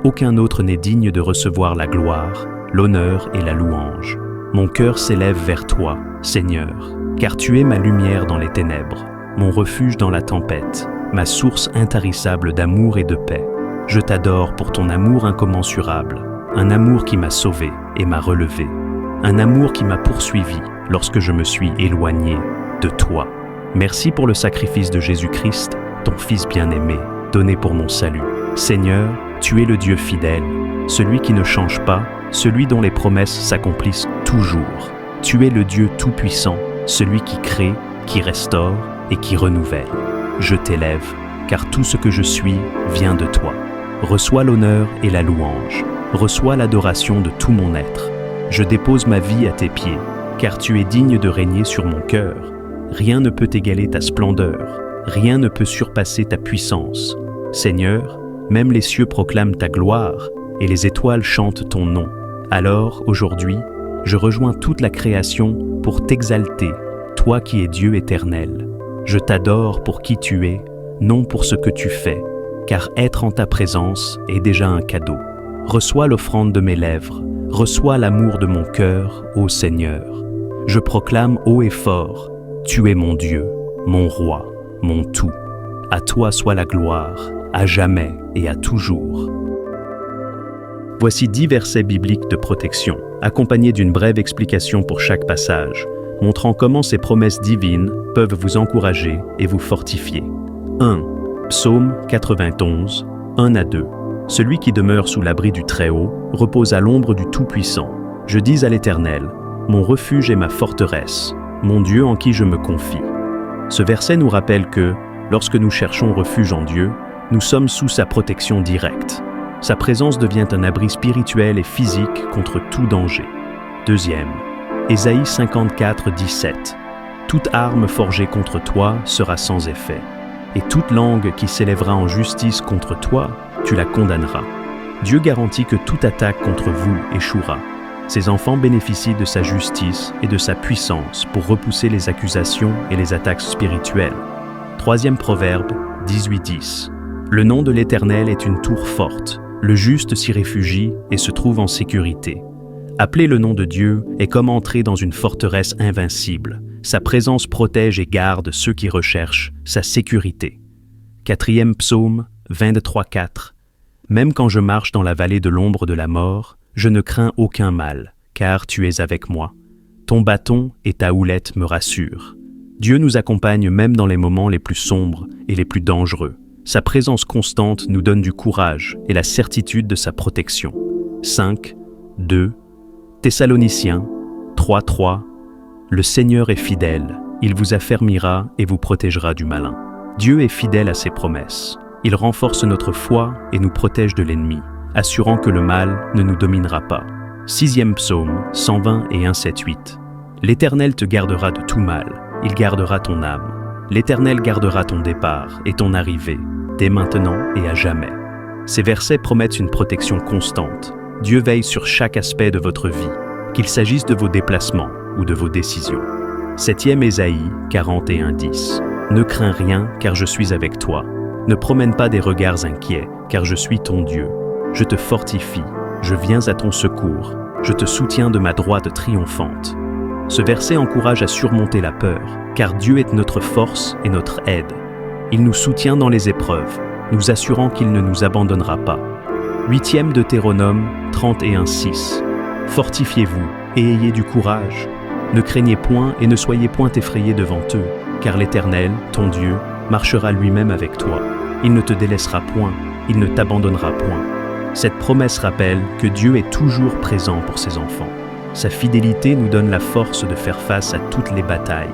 Aucun autre n'est digne de recevoir la gloire, l'honneur et la louange. Mon cœur s'élève vers toi, Seigneur, car tu es ma lumière dans les ténèbres, mon refuge dans la tempête, ma source intarissable d'amour et de paix. Je t'adore pour ton amour incommensurable, un amour qui m'a sauvé et m'a relevé, un amour qui m'a poursuivi lorsque je me suis éloigné de toi. Merci pour le sacrifice de Jésus-Christ, ton Fils bien-aimé, donné pour mon salut. Seigneur, tu es le Dieu fidèle, celui qui ne change pas, celui dont les promesses s'accomplissent toujours. Tu es le Dieu tout-puissant, celui qui crée, qui restaure et qui renouvelle. Je t'élève, car tout ce que je suis vient de toi. Reçois l'honneur et la louange. Reçois l'adoration de tout mon être. Je dépose ma vie à tes pieds, car tu es digne de régner sur mon cœur. Rien ne peut égaler ta splendeur. Rien ne peut surpasser ta puissance. Seigneur, même les cieux proclament ta gloire, et les étoiles chantent ton nom. Alors, aujourd'hui, je rejoins toute la création pour t'exalter, toi qui es Dieu éternel. Je t'adore pour qui tu es, non pour ce que tu fais, car être en ta présence est déjà un cadeau. Reçois l'offrande de mes lèvres, reçois l'amour de mon cœur, ô Seigneur. Je proclame haut et fort, tu es mon Dieu, mon roi, mon tout. À toi soit la gloire, à jamais et à toujours. Voici 10 versets bibliques de protection, accompagnés d'une brève explication pour chaque passage, montrant comment ces promesses divines peuvent vous encourager et vous fortifier. 1. Psaume 91, 1-2. Celui qui demeure sous l'abri du Très-Haut repose à l'ombre du Tout-Puissant. Je dis à l'Éternel, mon refuge est ma forteresse, mon Dieu en qui je me confie. Ce verset nous rappelle que, lorsque nous cherchons refuge en Dieu, nous sommes sous sa protection directe. Sa présence devient un abri spirituel et physique contre tout danger. 2. Ésaïe 54, 17. Toute arme forgée contre toi sera sans effet, et toute langue qui s'élèvera en justice contre toi, tu la condamneras. Dieu garantit que toute attaque contre vous échouera. Ses enfants bénéficient de sa justice et de sa puissance pour repousser les accusations et les attaques spirituelles. 3. Proverbe 18:10. Le nom de l'Éternel est une tour forte. Le juste s'y réfugie et se trouve en sécurité. Appeler le nom de Dieu est comme entrer dans une forteresse invincible. Sa présence protège et garde ceux qui recherchent sa sécurité. 4. Psaume 23:4. Même quand je marche dans la vallée de l'ombre de la mort, je ne crains aucun mal, car tu es avec moi. Ton bâton et ta houlette me rassurent. Dieu nous accompagne même dans les moments les plus sombres et les plus dangereux. Sa présence constante nous donne du courage et la certitude de sa protection. 5, 2, Thessaloniciens 3:3. Le Seigneur est fidèle, il vous affermira et vous protégera du malin. Dieu est fidèle à ses promesses. Il renforce notre foi et nous protège de l'ennemi, assurant que le mal ne nous dominera pas. 6. Psaume 120 et 1:7-8. L'Éternel te gardera de tout mal, il gardera ton âme. L'Éternel gardera ton départ et ton arrivée, dès maintenant et à jamais. Ces versets promettent une protection constante. Dieu veille sur chaque aspect de votre vie, qu'il s'agisse de vos déplacements ou de vos décisions. 7. Ésaïe 41:10. Ne crains rien, car je suis avec toi. Ne promène pas des regards inquiets, car je suis ton Dieu. Je te fortifie, je viens à ton secours, je te soutiens de ma droite triomphante. Ce verset encourage à surmonter la peur, car Dieu est notre force et notre aide. Il nous soutient dans les épreuves, nous assurant qu'il ne nous abandonnera pas. 8. Deutéronome 31:6. Fortifiez-vous et ayez du courage. Ne craignez point et ne soyez point effrayés devant eux, car l'Éternel, ton Dieu, marchera lui-même avec toi. Il ne te délaissera point, il ne t'abandonnera point. Cette promesse rappelle que Dieu est toujours présent pour ses enfants. Sa fidélité nous donne la force de faire face à toutes les batailles.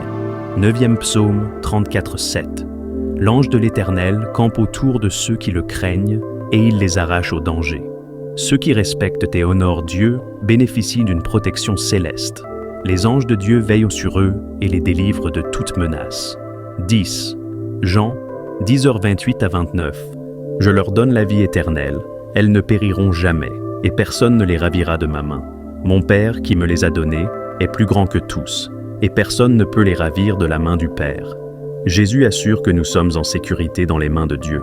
9. Psaume 34:7. L'ange de l'Éternel campe autour de ceux qui le craignent et il les arrache au danger. Ceux qui respectent et honorent Dieu bénéficient d'une protection céleste. Les anges de Dieu veillent sur eux et les délivrent de toute menace. 10. Jean 10h28-29. Je leur donne la vie éternelle, elles ne périront jamais, et personne ne les ravira de ma main. Mon Père, qui me les a donnés, est plus grand que tous, et personne ne peut les ravir de la main du Père. Jésus assure que nous sommes en sécurité dans les mains de Dieu.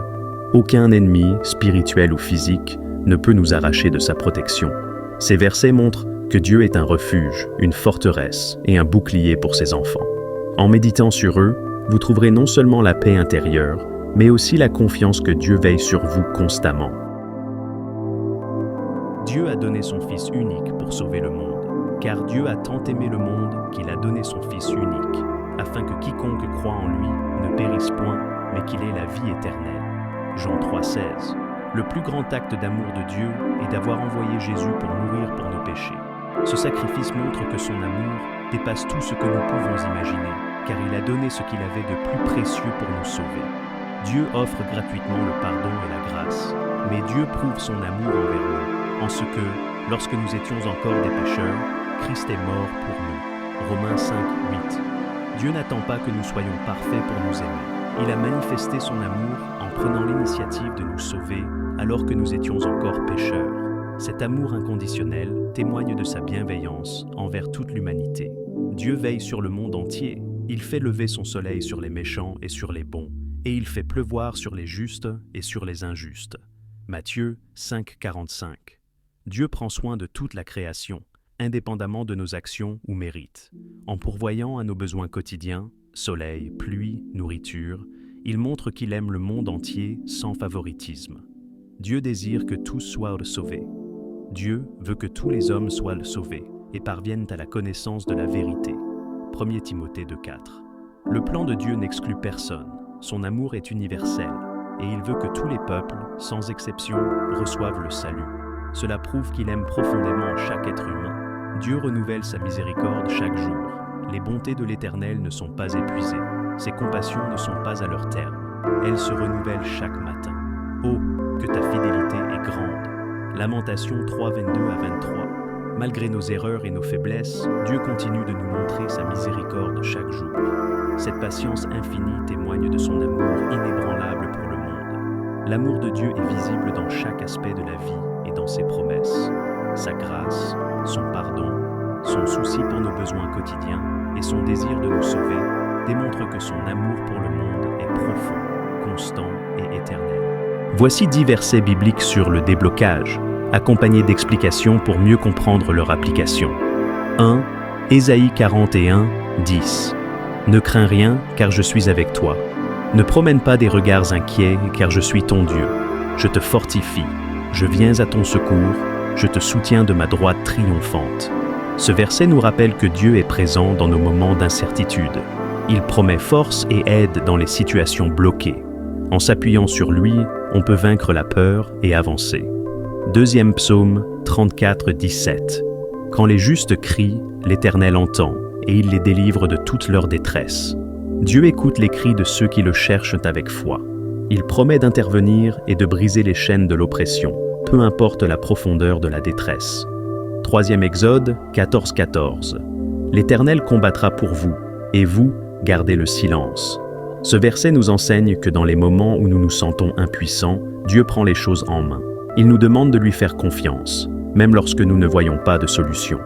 Aucun ennemi, spirituel ou physique, ne peut nous arracher de sa protection. Ces versets montrent que Dieu est un refuge, une forteresse et un bouclier pour ses enfants. En méditant sur eux, vous trouverez non seulement la paix intérieure, mais aussi la confiance que Dieu veille sur vous constamment. Dieu a donné son Fils unique pour sauver le monde. Car Dieu a tant aimé le monde qu'il a donné son Fils unique, afin que quiconque croit en lui ne périsse point, mais qu'il ait la vie éternelle. Jean 3,16. Le plus grand acte d'amour de Dieu est d'avoir envoyé Jésus pour mourir pour nos péchés. Ce sacrifice montre que son amour dépasse tout ce que nous pouvons imaginer, car il a donné ce qu'il avait de plus précieux pour nous sauver. Dieu offre gratuitement le pardon et la grâce, mais Dieu prouve son amour envers nous, en ce que, lorsque nous étions encore des pécheurs, Christ est mort pour nous. Romains 5,8. Dieu n'attend pas que nous soyons parfaits pour nous aimer. Il a manifesté son amour en prenant l'initiative de nous sauver alors que nous étions encore pécheurs. Cet amour inconditionnel témoigne de sa bienveillance envers toute l'humanité. Dieu veille sur le monde entier. Il fait lever son soleil sur les méchants et sur les bons, et il fait pleuvoir sur les justes et sur les injustes. Matthieu 5,45. Dieu prend soin de toute la création, indépendamment de nos actions ou mérites. En pourvoyant à nos besoins quotidiens, soleil, pluie, nourriture, il montre qu'il aime le monde entier sans favoritisme. Dieu désire que tous soient sauvés. Dieu veut que tous les hommes soient sauvés et parviennent à la connaissance de la vérité. 1 Timothée 2,4. Le plan de Dieu n'exclut personne. Son amour est universel et il veut que tous les peuples, sans exception, reçoivent le salut. Cela prouve qu'il aime profondément chaque être humain. Dieu renouvelle sa miséricorde chaque jour. Les bontés de l'Éternel ne sont pas épuisées. Ses compassions ne sont pas à leur terme. Elles se renouvellent chaque matin. Oh, que ta fidélité est grande. Lamentation 3:22-23. Malgré nos erreurs et nos faiblesses, Dieu continue de nous montrer sa miséricorde chaque jour. Cette patience infinie témoigne de son amour inébranlable pour le monde. L'amour de Dieu est visible dans chaque aspect de la vie et dans ses promesses. Sa grâce, son pardon, son souci pour nos besoins quotidiens et son désir de nous sauver démontrent que son amour pour le monde est profond, constant et éternel. Voici 10 versets bibliques sur le déblocage, accompagnés d'explications pour mieux comprendre leur application. 1. Ésaïe 41, 10. Ne crains rien, car je suis avec toi. Ne promène pas des regards inquiets, car je suis ton Dieu. Je te fortifie, je viens à ton secours, je te soutiens de ma droite triomphante. Ce verset nous rappelle que Dieu est présent dans nos moments d'incertitude. Il promet force et aide dans les situations bloquées. En s'appuyant sur lui, on peut vaincre la peur et avancer. Deuxième psaume 34, 17. Quand les justes crient, l'Éternel entend, et il les délivre de toute leur détresse. Dieu écoute les cris de ceux qui le cherchent avec foi. Il promet d'intervenir et de briser les chaînes de l'oppression, peu importe la profondeur de la détresse. Troisième Exode 14, 14. L'Éternel combattra pour vous, et vous, gardez le silence. Ce verset nous enseigne que dans les moments où nous nous sentons impuissants, Dieu prend les choses en main. Il nous demande de lui faire confiance, même lorsque nous ne voyons pas de solution.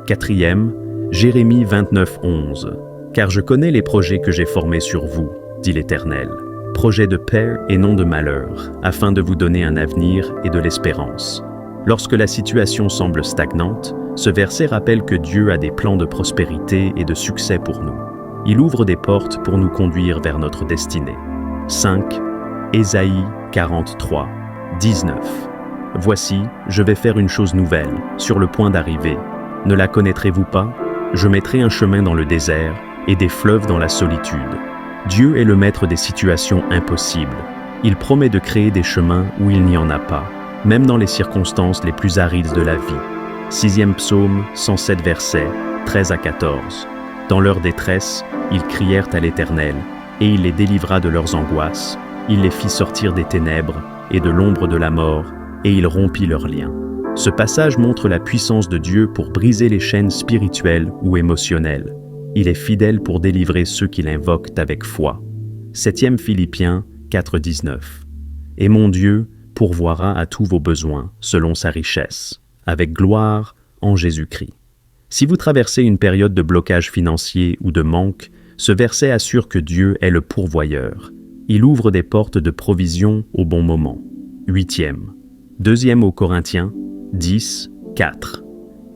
Quatrième, Jérémie 29, 11. Car je connais les projets que j'ai formés sur vous, dit l'Éternel, projets de paix et non de malheur, afin de vous donner un avenir et de l'espérance. Lorsque la situation semble stagnante, ce verset rappelle que Dieu a des plans de prospérité et de succès pour nous. Il ouvre des portes pour nous conduire vers notre destinée. 5. Ésaïe 43, 19. Voici, je vais faire une chose nouvelle, sur le point d'arriver. Ne la connaîtrez-vous pas? Je mettrai un chemin dans le désert et des fleuves dans la solitude. Dieu est le maître des situations impossibles. Il promet de créer des chemins où il n'y en a pas, même dans les circonstances les plus arides de la vie. 6e psaume, 107 versets, 13 à 14. Dans leur détresse, ils crièrent à l'Éternel, et il les délivra de leurs angoisses. Il les fit sortir des ténèbres et de l'ombre de la mort, et il rompit leurs liens. Ce passage montre la puissance de Dieu pour briser les chaînes spirituelles ou émotionnelles. Il est fidèle pour délivrer ceux qui l'invoquent avec foi. 7e Philippiens 4, 19. Et mon Dieu pourvoira à tous vos besoins selon sa richesse, avec gloire en Jésus-Christ. Si vous traversez une période de blocage financier ou de manque, ce verset assure que Dieu est le pourvoyeur. Il ouvre des portes de provision au bon moment. 8e. 2e aux Corinthiens 10, 4.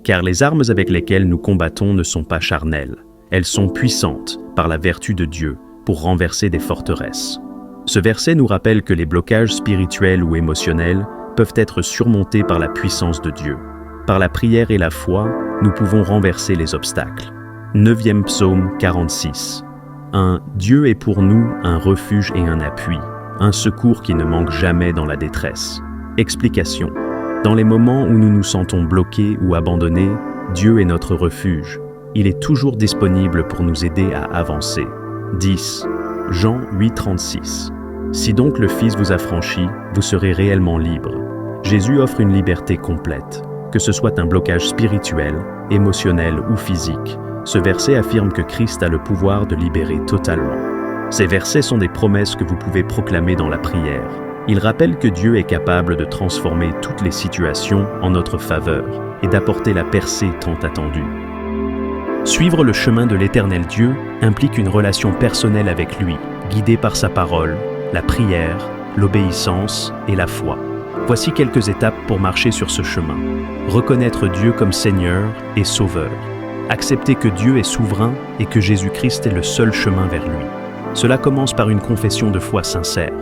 Car les armes avec lesquelles nous combattons ne sont pas charnelles. Elles sont puissantes par la vertu de Dieu pour renverser des forteresses. Ce verset nous rappelle que les blocages spirituels ou émotionnels peuvent être surmontés par la puissance de Dieu. Par la prière et la foi, nous pouvons renverser les obstacles. 9e psaume 46. Dieu est pour nous un refuge et un appui, un secours qui ne manque jamais dans la détresse. Explication. Dans les moments où nous nous sentons bloqués ou abandonnés, Dieu est notre refuge. Il est toujours disponible pour nous aider à avancer. 10. Jean 8,36. Si donc le Fils vous a franchi, vous serez réellement libre. Jésus offre une liberté complète. Que ce soit un blocage spirituel, émotionnel ou physique, ce verset affirme que Christ a le pouvoir de libérer totalement. Ces versets sont des promesses que vous pouvez proclamer dans la prière. Ils rappellent que Dieu est capable de transformer toutes les situations en notre faveur et d'apporter la percée tant attendue. Suivre le chemin de l'Éternel Dieu implique une relation personnelle avec lui, guidée par sa parole, la prière, l'obéissance et la foi. Voici quelques étapes pour marcher sur ce chemin. Reconnaître Dieu comme Seigneur et Sauveur. Accepter que Dieu est souverain et que Jésus-Christ est le seul chemin vers lui. Cela commence par une confession de foi sincère.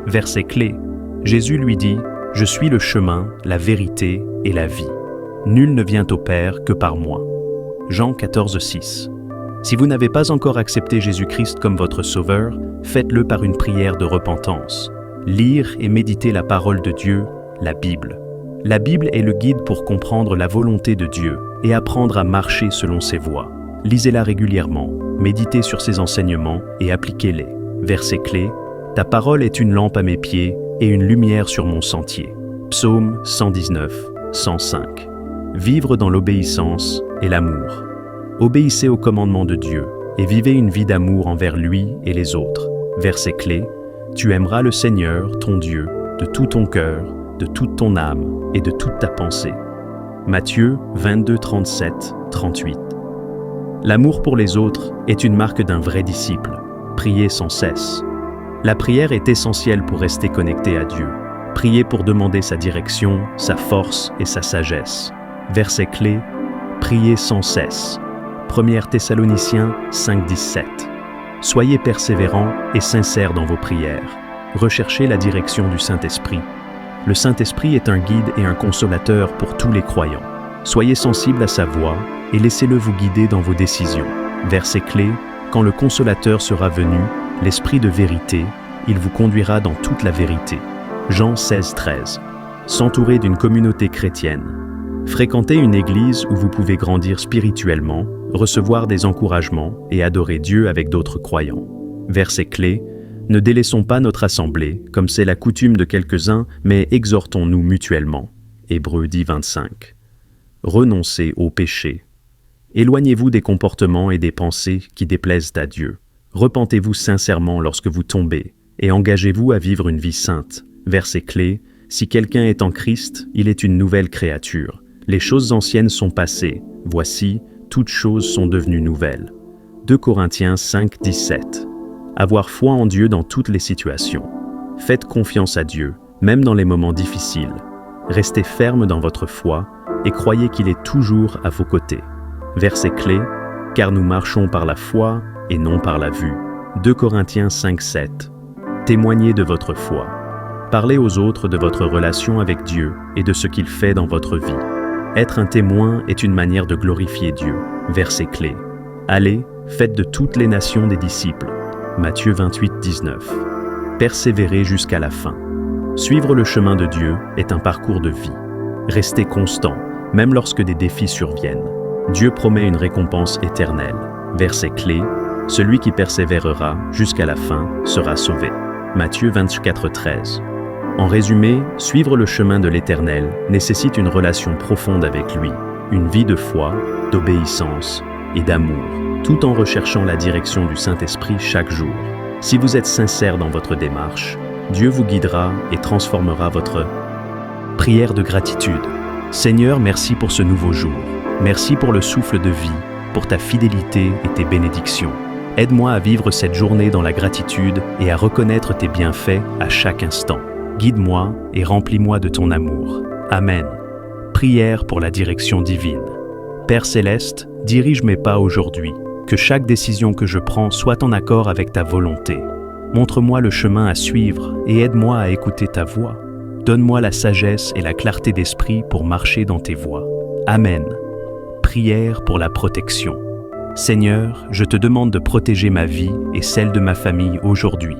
Verset clé. Jésus lui dit « Je suis le chemin, la vérité et la vie. Nul ne vient au Père que par moi. » Jean 14,6. Si vous n'avez pas encore accepté Jésus-Christ comme votre Sauveur, faites-le par une prière de repentance. Lire et méditer la parole de Dieu, la Bible. La Bible est le guide pour comprendre la volonté de Dieu et apprendre à marcher selon ses voies. Lisez-la régulièrement, méditez sur ses enseignements et appliquez-les. Verset clé, « Ta parole est une lampe à mes pieds et une lumière sur mon sentier. » Psaume 119, 105. Vivre dans l'obéissance et l'amour. Obéissez aux commandements de Dieu et vivez une vie d'amour envers lui et les autres. Verset clé, « Tu aimeras le Seigneur, ton Dieu, de tout ton cœur, de toute ton âme et de toute ta pensée. » Matthieu 22, 37, 38. L'amour pour les autres est une marque d'un vrai disciple. Priez sans cesse. La prière est essentielle pour rester connecté à Dieu. Priez pour demander sa direction, sa force et sa sagesse. Verset clé, priez sans cesse. 1 Thessaloniciens 5, 17. Soyez persévérants et sincères dans vos prières. Recherchez la direction du Saint-Esprit. Le Saint-Esprit est un guide et un consolateur pour tous les croyants. Soyez sensibles à sa voix et laissez-le vous guider dans vos décisions. Verset clé, quand le consolateur sera venu, l'Esprit de vérité, il vous conduira dans toute la vérité. Jean 16, 13. S'entourer d'une communauté chrétienne. Fréquentez une église où vous pouvez grandir spirituellement, recevoir des encouragements et adorer Dieu avec d'autres croyants. Verset clé, ne délaissons pas notre assemblée, comme c'est la coutume de quelques-uns, mais exhortons-nous mutuellement. Hébreux 10, 25. Renoncez au péché. Éloignez-vous des comportements et des pensées qui déplaisent à Dieu. Repentez-vous sincèrement lorsque vous tombez et engagez-vous à vivre une vie sainte. Verset clé, si quelqu'un est en Christ, il est une nouvelle créature. Les choses anciennes sont passées. Voici, toutes choses sont devenues nouvelles. 2 Corinthiens 5, 17. Avoir foi en Dieu dans toutes les situations. Faites confiance à Dieu, même dans les moments difficiles. Restez ferme dans votre foi et croyez qu'il est toujours à vos côtés. Verset clé, car nous marchons par la foi et non par la vue. 2 Corinthiens 5, 7. Témoignez de votre foi. Parlez aux autres de votre relation avec Dieu et de ce qu'il fait dans votre vie. Être un témoin est une manière de glorifier Dieu. Verset clé. Allez, faites de toutes les nations des disciples. Matthieu 28, 19. Persévérez jusqu'à la fin. Suivre le chemin de Dieu est un parcours de vie. Restez constant, même lorsque des défis surviennent. Dieu promet une récompense éternelle. Verset clé. Celui qui persévérera jusqu'à la fin sera sauvé. Matthieu 24, 13. En résumé, suivre le chemin de l'Éternel nécessite une relation profonde avec lui, une vie de foi, d'obéissance et d'amour, tout en recherchant la direction du Saint-Esprit chaque jour. Si vous êtes sincère dans votre démarche, Dieu vous guidera et transformera votre prière de gratitude. Seigneur, merci pour ce nouveau jour. Merci pour le souffle de vie, pour ta fidélité et tes bénédictions. Aide-moi à vivre cette journée dans la gratitude et à reconnaître tes bienfaits à chaque instant. Guide-moi et remplis-moi de ton amour. Amen. Prière pour la direction divine. Père Céleste, dirige mes pas aujourd'hui. Que chaque décision que je prends soit en accord avec ta volonté. Montre-moi le chemin à suivre et aide-moi à écouter ta voix. donne-moi la sagesse et la clarté d'esprit pour marcher dans tes voies. Amen. Prière pour la protection. Seigneur, je te demande de protéger ma vie et celle de ma famille aujourd'hui.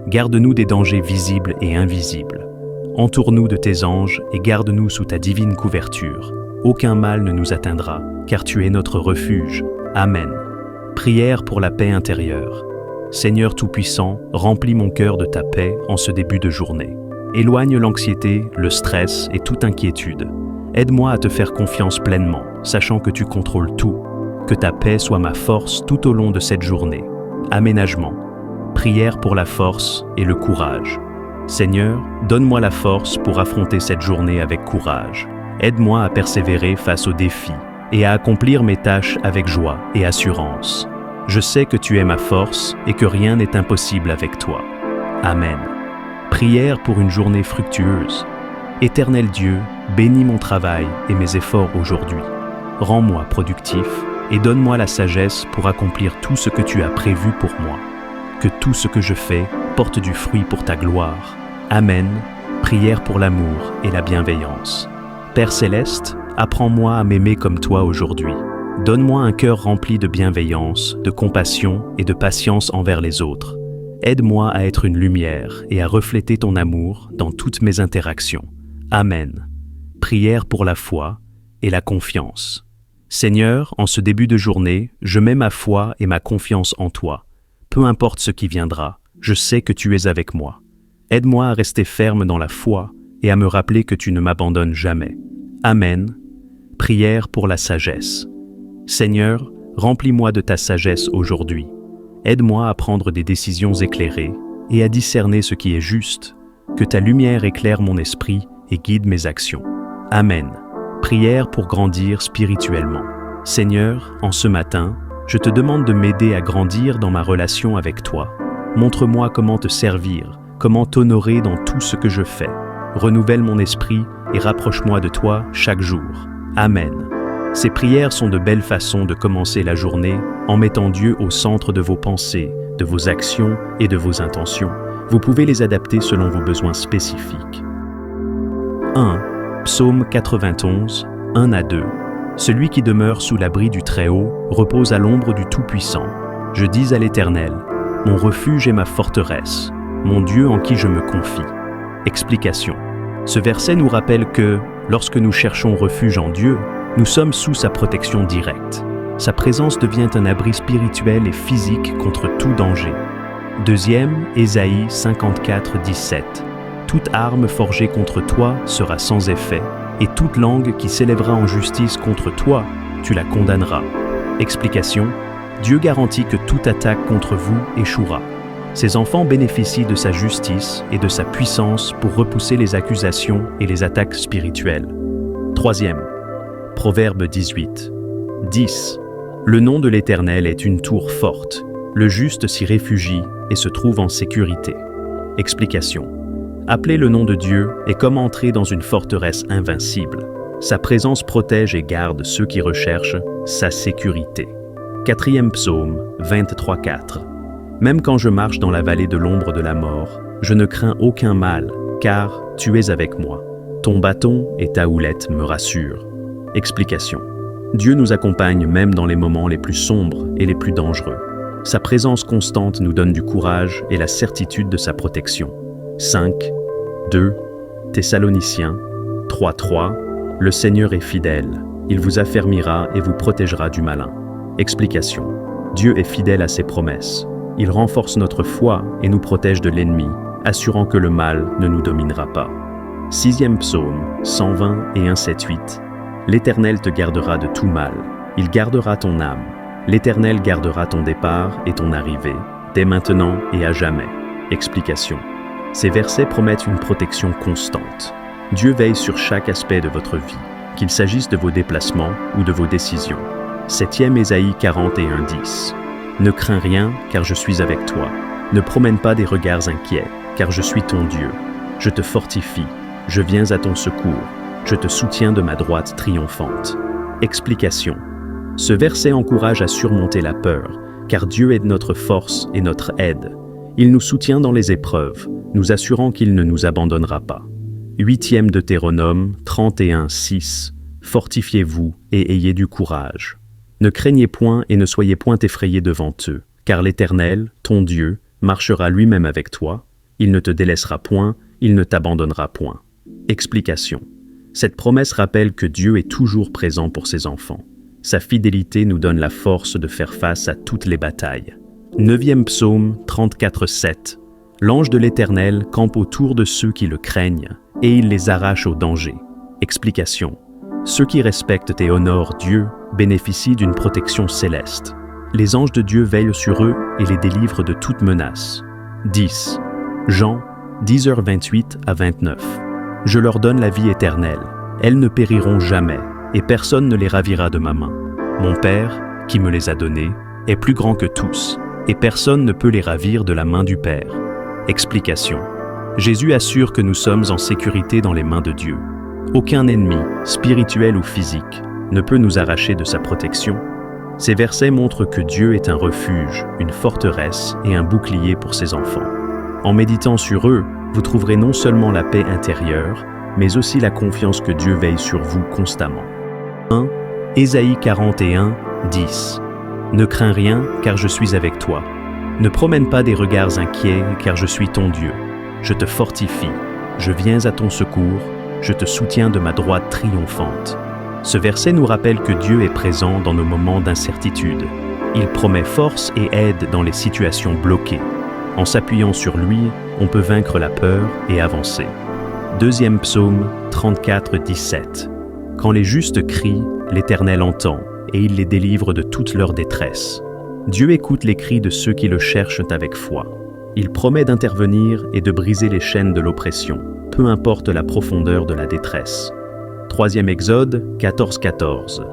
Garde-nous des dangers visibles et invisibles. Entoure-nous de tes anges et garde-nous sous ta divine couverture. Aucun mal ne nous atteindra, car tu es notre refuge. Amen. Prière pour la paix intérieure. Seigneur Tout-Puissant, remplis mon cœur de ta paix en ce début de journée. Éloigne l'anxiété, le stress et toute inquiétude. Aide-moi à te faire confiance pleinement, sachant que tu contrôles tout. Que ta paix soit ma force tout au long de cette journée. Aménagement. Prière pour la force et le courage. Seigneur, donne-moi la force pour affronter cette journée avec courage. Aide-moi à persévérer face aux défis et à accomplir mes tâches avec joie et assurance. Je sais que tu es ma force et que rien n'est impossible avec toi. Amen. Prière pour une journée fructueuse. Éternel Dieu, bénis mon travail et mes efforts aujourd'hui. Rends-moi productif et donne-moi la sagesse pour accomplir tout ce que tu as prévu pour moi. Que tout ce que je fais porte du fruit pour ta gloire. Amen. Prière pour l'amour et la bienveillance. Père Céleste, apprends-moi à m'aimer comme toi aujourd'hui. Donne-moi un cœur rempli de bienveillance, de compassion et de patience envers les autres. Aide-moi à être une lumière et à refléter ton amour dans toutes mes interactions. Amen. Prière pour la foi et la confiance. Seigneur, en ce début de journée, je mets ma foi et ma confiance en toi. Peu importe ce qui viendra, je sais que tu es avec moi. Aide-moi à rester ferme dans la foi et à me rappeler que tu ne m'abandonnes jamais. Amen. Prière pour la sagesse. Seigneur, remplis-moi de ta sagesse aujourd'hui. Aide-moi à prendre des décisions éclairées et à discerner ce qui est juste. Que ta lumière éclaire mon esprit et guide mes actions. Amen. Prière pour grandir spirituellement. Seigneur, en ce matin, je te demande de m'aider à grandir dans ma relation avec toi. Montre-moi comment te servir, comment t'honorer dans tout ce que je fais. Renouvelle mon esprit et rapproche-moi de toi chaque jour. Amen. Ces prières sont de belles façons de commencer la journée en mettant Dieu au centre de vos pensées, de vos actions et de vos intentions. Vous pouvez les adapter selon vos besoins spécifiques. 1. Psaume 91, 1 à 2. Celui qui demeure sous l'abri du Très-Haut repose à l'ombre du Tout-Puissant. Je dis à l'Éternel, mon refuge et ma forteresse, mon Dieu en qui je me confie. Explication. Ce verset nous rappelle que, lorsque nous cherchons refuge en Dieu, nous sommes sous sa protection directe. Sa présence devient un abri spirituel et physique contre tout danger. 2. Ésaïe 54, 17. Toute arme forgée contre toi sera sans effet, et toute langue qui s'élèvera en justice contre toi, tu la condamneras. Explication. Dieu garantit que toute attaque contre vous échouera. Ses enfants bénéficient de sa justice et de sa puissance pour repousser les accusations et les attaques spirituelles. 3. Proverbe 18, 10. Le nom de l'Éternel est une tour forte. Le juste s'y réfugie et se trouve en sécurité. Explication. Appeler le nom de Dieu est comme entrer dans une forteresse invincible. Sa présence protège et garde ceux qui recherchent sa sécurité. 4. Psaume 23, 4. Même quand je marche dans la vallée de l'ombre de la mort, je ne crains aucun mal, car tu es avec moi. Ton bâton et ta houlette me rassurent. Explication. Dieu nous accompagne même dans les moments les plus sombres et les plus dangereux. Sa présence constante nous donne du courage et la certitude de sa protection. 5. 2. Thessaloniciens 3, 3. Le Seigneur est fidèle. Il vous affermira et vous protégera du malin. Explication. Dieu est fidèle à ses promesses. Il renforce notre foi et nous protège de l'ennemi, assurant que le mal ne nous dominera pas. 6. Psaume 120 et 1, 7, 8. L'Éternel te gardera de tout mal. Il gardera ton âme. L'Éternel gardera ton départ et ton arrivée, dès maintenant et à jamais. Explication. Ces versets promettent une protection constante. Dieu veille sur chaque aspect de votre vie, qu'il s'agisse de vos déplacements ou de vos décisions. 7. Ésaïe 41, 10. Ne crains rien, car je suis avec toi. Ne promène pas des regards inquiets, car je suis ton Dieu. Je te fortifie, je viens à ton secours. Je te soutiens de ma droite triomphante. Explication. Ce verset encourage à surmonter la peur, car Dieu est notre force et notre aide. Il nous soutient dans les épreuves, nous assurant qu'il ne nous abandonnera pas. 8e Deutéronome 31:6. Fortifiez-vous et ayez du courage. Ne craignez point et ne soyez point effrayés devant eux, car l'Éternel, ton Dieu, marchera lui-même avec toi, il ne te délaissera point, il ne t'abandonnera point. Explication. Cette promesse rappelle que Dieu est toujours présent pour ses enfants. Sa fidélité nous donne la force de faire face à toutes les batailles. 9e Psaume 34:7. L'ange de l'Éternel campe autour de ceux qui le craignent, et il les arrache au danger. Explication. Ceux qui respectent et honorent Dieu bénéficient d'une protection céleste. Les anges de Dieu veillent sur eux et les délivrent de toute menace. 10. Jean 10h28 à 29. Je leur donne la vie éternelle. Elles ne périront jamais, et personne ne les ravira de ma main. Mon Père, qui me les a donnés, est plus grand que tous, et personne ne peut les ravir de la main du Père. Explication. Jésus assure que nous sommes en sécurité dans les mains de Dieu. Aucun ennemi, spirituel ou physique, ne peut nous arracher de sa protection. Ces versets montrent que Dieu est un refuge, une forteresse et un bouclier pour ses enfants. En méditant sur eux, vous trouverez non seulement la paix intérieure, mais aussi la confiance que Dieu veille sur vous constamment. 1. Ésaïe 41:10. Ne crains rien, car je suis avec toi. Ne promène pas des regards inquiets, car je suis ton Dieu. Je te fortifie, je viens à ton secours, je te soutiens de ma droite triomphante. Ce verset nous rappelle que Dieu est présent dans nos moments d'incertitude. Il promet force et aide dans les situations bloquées. En s'appuyant sur lui, on peut vaincre la peur et avancer. 2e Psaume 34:17. Quand les justes crient, l'Éternel entend, et il les délivre de toute leur détresse. Dieu écoute les cris de ceux qui le cherchent avec foi. Il promet d'intervenir et de briser les chaînes de l'oppression, peu importe la profondeur de la détresse. 3e Exode 14:14.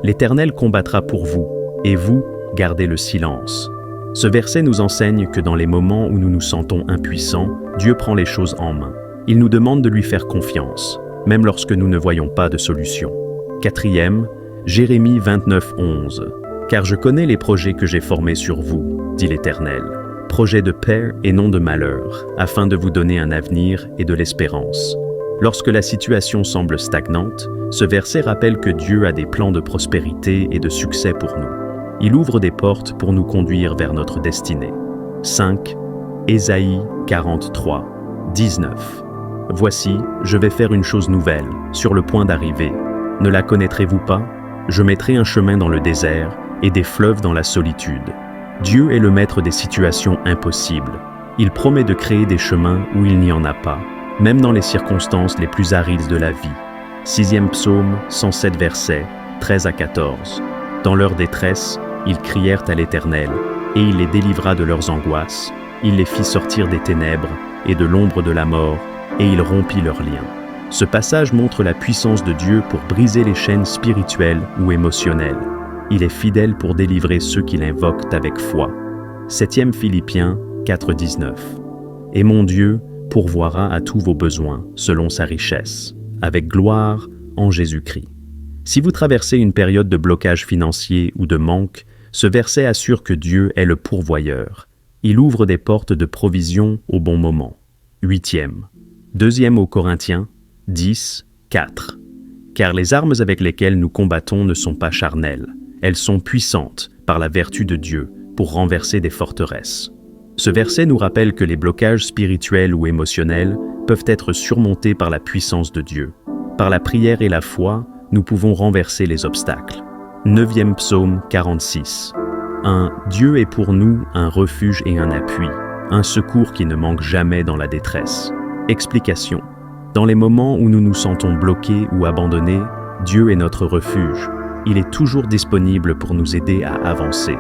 L'Éternel combattra pour vous, et vous, gardez le silence. Ce verset nous enseigne que dans les moments où nous nous sentons impuissants, Dieu prend les choses en main. Il nous demande de lui faire confiance, même lorsque nous ne voyons pas de solution. 4e, Jérémie 29:11. Car je connais les projets que j'ai formés sur vous, dit l'Éternel. Projets de paix et non de malheur, afin de vous donner un avenir et de l'espérance. Lorsque la situation semble stagnante, ce verset rappelle que Dieu a des plans de prospérité et de succès pour nous. Il ouvre des portes pour nous conduire vers notre destinée. 5. Ésaïe 43:19. Voici, je vais faire une chose nouvelle, sur le point d'arriver. Ne la connaîtrez-vous pas? Je mettrai un chemin dans le désert et des fleuves dans la solitude. Dieu est le maître des situations impossibles. Il promet de créer des chemins où il n'y en a pas, même dans les circonstances les plus arides de la vie. 6e Psaume 107 versets 13 à 14. Dans leur détresse, ils crièrent à l'Éternel, et il les délivra de leurs angoisses. Il les fit sortir des ténèbres et de l'ombre de la mort, et il rompit leurs liens. Ce passage montre la puissance de Dieu pour briser les chaînes spirituelles ou émotionnelles. Il est fidèle pour délivrer ceux qui l'invoquent avec foi. 7e Philippiens 4:19. Et mon Dieu pourvoira à tous vos besoins selon sa richesse, avec gloire en Jésus-Christ. Si vous traversez une période de blocage financier ou de manque, ce verset assure que Dieu est le pourvoyeur. Il ouvre des portes de provision au bon moment. 8e. 2e aux Corinthiens 10:4. Car les armes avec lesquelles nous combattons ne sont pas charnelles. Elles sont puissantes par la vertu de Dieu pour renverser des forteresses. Ce verset nous rappelle que les blocages spirituels ou émotionnels peuvent être surmontés par la puissance de Dieu. Par la prière et la foi, nous pouvons renverser les obstacles. 9e Psaume 46. Dieu est pour nous un refuge et un appui, un secours qui ne manque jamais dans la détresse. Explication. Dans les moments où nous nous sentons bloqués ou abandonnés, Dieu est notre refuge. Il est toujours disponible pour nous aider à avancer.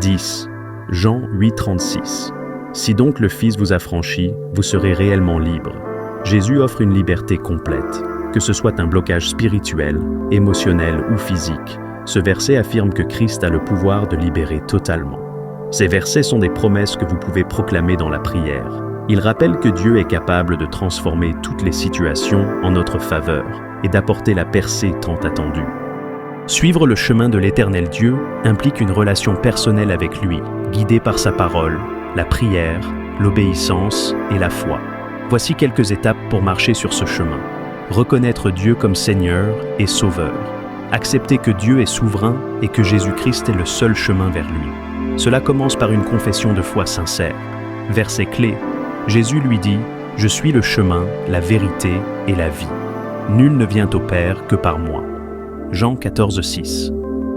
10. Jean 8:36. Si donc le Fils vous affranchit, vous serez réellement libre. Jésus offre une liberté complète. Que ce soit un blocage spirituel, émotionnel ou physique, ce verset affirme que Christ a le pouvoir de libérer totalement. Ces versets sont des promesses que vous pouvez proclamer dans la prière. Ils rappellent que Dieu est capable de transformer toutes les situations en notre faveur et d'apporter la percée tant attendue. Suivre le chemin de l'Éternel Dieu implique une relation personnelle avec lui, guidée par sa parole, la prière, l'obéissance et la foi. Voici quelques étapes pour marcher sur ce chemin. Reconnaître Dieu comme Seigneur et Sauveur. Accepter que Dieu est souverain et que Jésus-Christ est le seul chemin vers lui. Cela commence par une confession de foi sincère. Verset clé. Jésus lui dit « Je suis le chemin, la vérité et la vie. Nul ne vient au Père que par moi. » Jean 14,6.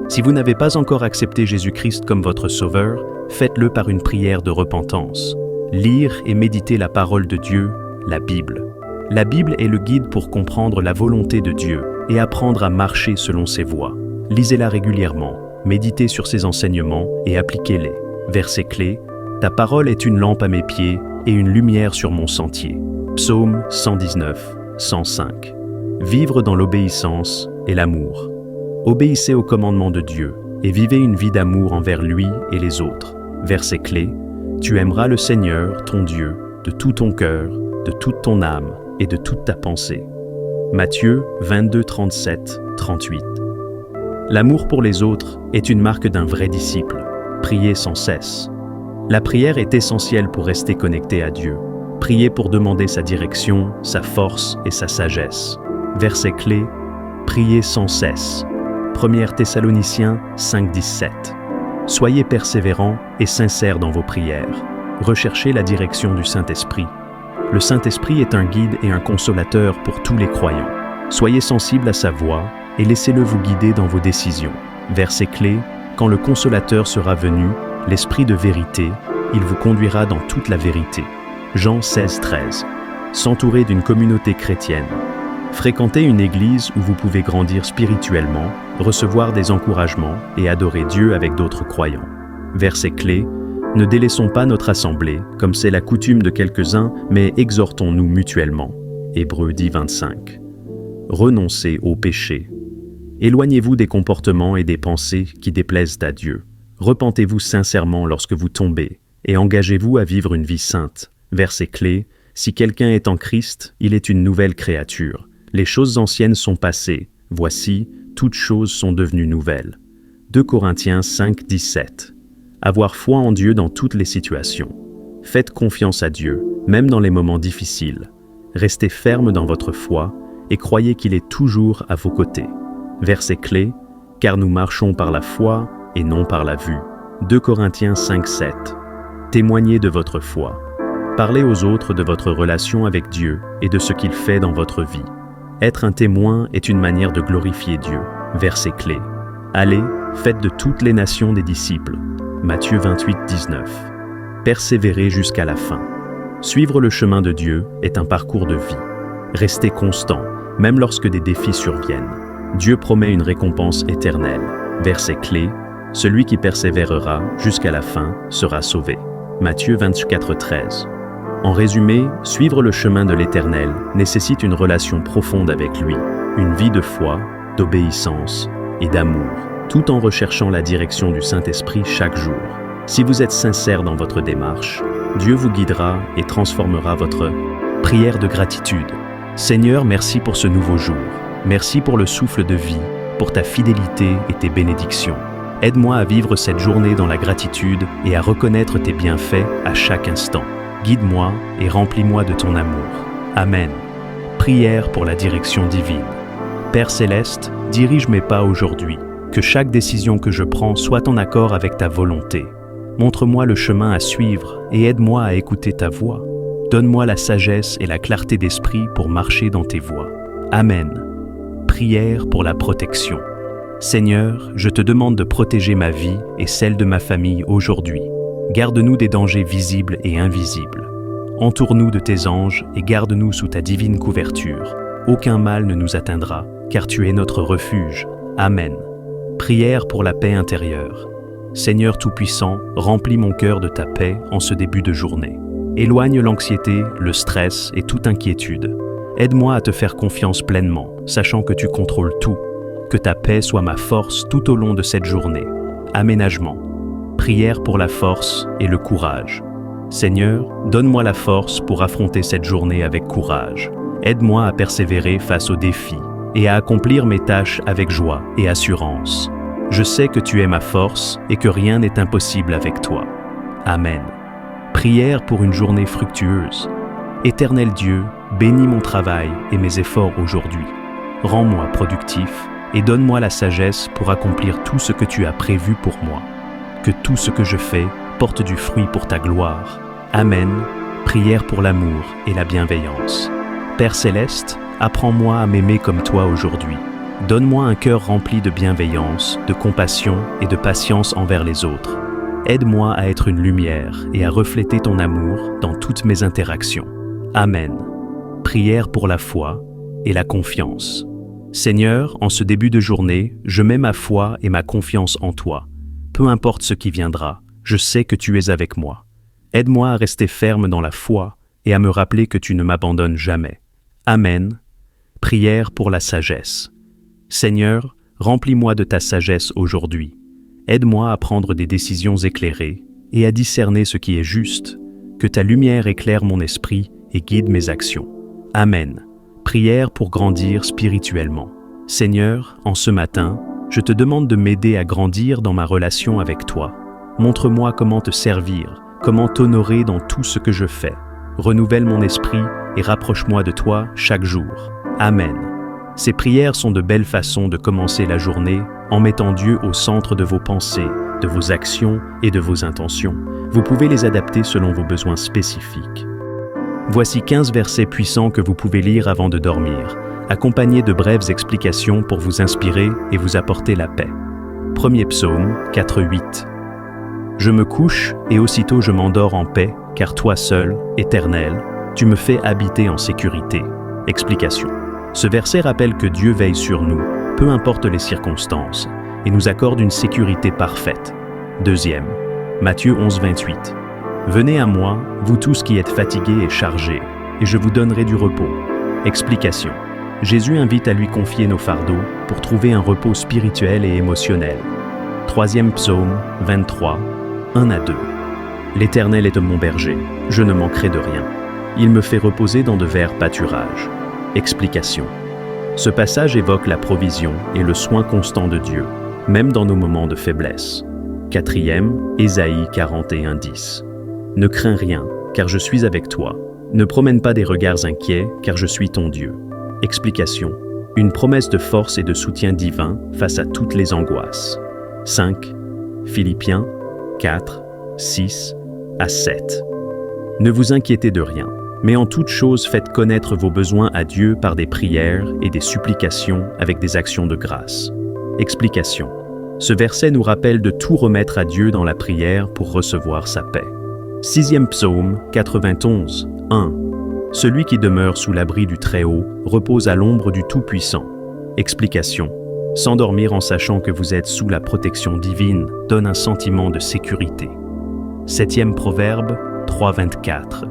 Si vous n'avez pas encore accepté Jésus-Christ comme votre Sauveur, faites-le par une prière de repentance. Lire et méditer la parole de Dieu, la Bible. La Bible est le guide pour comprendre la volonté de Dieu et apprendre à marcher selon ses voies. Lisez-la régulièrement, méditez sur ses enseignements et appliquez-les. Verset clé. Ta parole est une lampe à mes pieds et une lumière sur mon sentier. Psaume 119, 105. Vivre dans l'obéissance et l'amour. Obéissez aux commandements de Dieu et vivez une vie d'amour envers lui et les autres. Verset clé. Tu aimeras le Seigneur, ton Dieu, de tout ton cœur, de toute ton âme et de toute ta pensée. Matthieu 22, 37, 38. L'amour pour les autres est une marque d'un vrai disciple. Priez sans cesse. La prière est essentielle pour rester connecté à Dieu. Priez pour demander sa direction, sa force et sa sagesse. Verset clé. Priez sans cesse. 1 Thessaloniciens 5, 17. Soyez persévérants et sincères dans vos prières. Recherchez la direction du Saint-Esprit. Le Saint-Esprit est un guide et un consolateur pour tous les croyants. Soyez sensibles à sa voix et laissez-le vous guider dans vos décisions. Verset clé. Quand le consolateur sera venu, l'Esprit de vérité, il vous conduira dans toute la vérité. Jean 16, 13. S'entourer d'une communauté chrétienne. Fréquentez une église où vous pouvez grandir spirituellement, recevoir des encouragements et adorer Dieu avec d'autres croyants. Verset clé. Ne délaissons pas notre assemblée, comme c'est la coutume de quelques-uns, mais exhortons-nous mutuellement. Hébreux 10, 25. Renoncez au péché. Éloignez-vous des comportements et des pensées qui déplaisent à Dieu. Repentez-vous sincèrement lorsque vous tombez et engagez-vous à vivre une vie sainte. Verset clé. Si quelqu'un est en Christ, il est une nouvelle créature. Les choses anciennes sont passées. Voici, toutes choses sont devenues nouvelles. 2 Corinthiens 5, 17. Avoir foi en Dieu dans toutes les situations. Faites confiance à Dieu, même dans les moments difficiles. Restez ferme dans votre foi et croyez qu'il est toujours à vos côtés. Verset clé. Car nous marchons par la foi et non par la vue. 2 Corinthiens 5, 7. Témoignez de votre foi. Parlez aux autres de votre relation avec Dieu et de ce qu'il fait dans votre vie. Être un témoin est une manière de glorifier Dieu. Verset clé. Allez, faites de toutes les nations des disciples. Matthieu 28, 19. Persévérez jusqu'à la fin. Suivre le chemin de Dieu est un parcours de vie. Restez constant, même lorsque des défis surviennent. Dieu promet une récompense éternelle. Verset clé. Celui qui persévérera jusqu'à la fin sera sauvé. Matthieu 24, 13. En résumé, suivre le chemin de l'Éternel nécessite une relation profonde avec lui, une vie de foi, d'obéissance et d'amour, tout en recherchant la direction du Saint-Esprit chaque jour. Si vous êtes sincère dans votre démarche, Dieu vous guidera et transformera votre prière de gratitude. Seigneur, merci pour ce nouveau jour. Merci pour le souffle de vie, pour ta fidélité et tes bénédictions. Aide-moi à vivre cette journée dans la gratitude et à reconnaître tes bienfaits à chaque instant. Guide-moi et remplis-moi de ton amour. Amen. Prière pour la direction divine. Père Céleste, dirige mes pas aujourd'hui. Que chaque décision que je prends soit en accord avec ta volonté. Montre-moi le chemin à suivre et aide-moi à écouter ta voix. Donne-moi la sagesse et la clarté d'esprit pour marcher dans tes voies. Amen. Prière pour la protection. Seigneur, je te demande de protéger ma vie et celle de ma famille aujourd'hui. Garde-nous des dangers visibles et invisibles. Entoure-nous de tes anges et garde-nous sous ta divine couverture. Aucun mal ne nous atteindra, car tu es notre refuge. Amen. Prière pour la paix intérieure. Seigneur Tout-Puissant, remplis mon cœur de ta paix en ce début de journée. Éloigne l'anxiété, le stress et toute inquiétude. Aide-moi à te faire confiance pleinement, sachant que tu contrôles tout. Que ta paix soit ma force tout au long de cette journée. Aménagement. Prière pour la force et le courage. Seigneur, donne-moi la force pour affronter cette journée avec courage. Aide-moi à persévérer face aux défis et à accomplir mes tâches avec joie et assurance. Je sais que tu es ma force et que rien n'est impossible avec toi. Amen. Prière pour une journée fructueuse. Éternel Dieu, bénis mon travail et mes efforts aujourd'hui. Rends-moi productif et donne-moi la sagesse pour accomplir tout ce que tu as prévu pour moi. Que tout ce que je fais porte du fruit pour ta gloire. Amen. Prière pour l'amour et la bienveillance. Père céleste, apprends-moi à m'aimer comme toi aujourd'hui. Donne-moi un cœur rempli de bienveillance, de compassion et de patience envers les autres. Aide-moi à être une lumière et à refléter ton amour dans toutes mes interactions. Amen. Prière pour la foi et la confiance. Seigneur, en ce début de journée, je mets ma foi et ma confiance en toi. Peu importe ce qui viendra, je sais que tu es avec moi. Aide-moi à rester ferme dans la foi et à me rappeler que tu ne m'abandonnes jamais. Amen. Prière pour la sagesse. Seigneur, remplis-moi de ta sagesse aujourd'hui. Aide-moi à prendre des décisions éclairées et à discerner ce qui est juste. Que ta lumière éclaire mon esprit et guide mes actions. Amen. Prière pour grandir spirituellement. Seigneur, en ce matin, je te demande de m'aider à grandir dans ma relation avec toi. Montre-moi comment te servir, comment t'honorer dans tout ce que je fais. Renouvelle mon esprit et rapproche-moi de toi chaque jour. Amen. Ces prières sont de belles façons de commencer la journée en mettant Dieu au centre de vos pensées, de vos actions et de vos intentions. Vous pouvez les adapter selon vos besoins spécifiques. Voici 15 versets puissants que vous pouvez lire avant de dormir, accompagnés de brèves explications pour vous inspirer et vous apporter la paix. Premier psaume, 4-8. Je me couche et aussitôt je m'endors en paix, car toi seul, Éternel, tu me fais habiter en sécurité. Explication. Ce verset rappelle que Dieu veille sur nous, peu importe les circonstances, et nous accorde une sécurité parfaite. Deuxième, Matthieu 11-28. Venez à moi, vous tous qui êtes fatigués et chargés, et je vous donnerai du repos. Explication. Jésus invite à lui confier nos fardeaux pour trouver un repos spirituel et émotionnel. Troisième psaume, 23, 1-2. L'Éternel est mon berger, je ne manquerai de rien. Il me fait reposer dans de verts pâturages. Explication. Ce passage évoque la provision et le soin constant de Dieu, même dans nos moments de faiblesse. Quatrième, Ésaïe 41-10. Ne crains rien, car je suis avec toi. Ne promène pas des regards inquiets, car je suis ton Dieu. Explication. Une promesse de force et de soutien divin face à toutes les angoisses. 5. Philippiens 4, 6-7. Ne vous inquiétez de rien, mais en toute chose faites connaître vos besoins à Dieu par des prières et des supplications avec des actions de grâce. Explication. Ce verset nous rappelle de tout remettre à Dieu dans la prière pour recevoir sa paix. Sixième psaume, 91, 1. Celui qui demeure sous l'abri du Très-Haut repose à l'ombre du Tout-Puissant. Explication. S'endormir en sachant que vous êtes sous la protection divine donne un sentiment de sécurité. Septième proverbe, 3-24.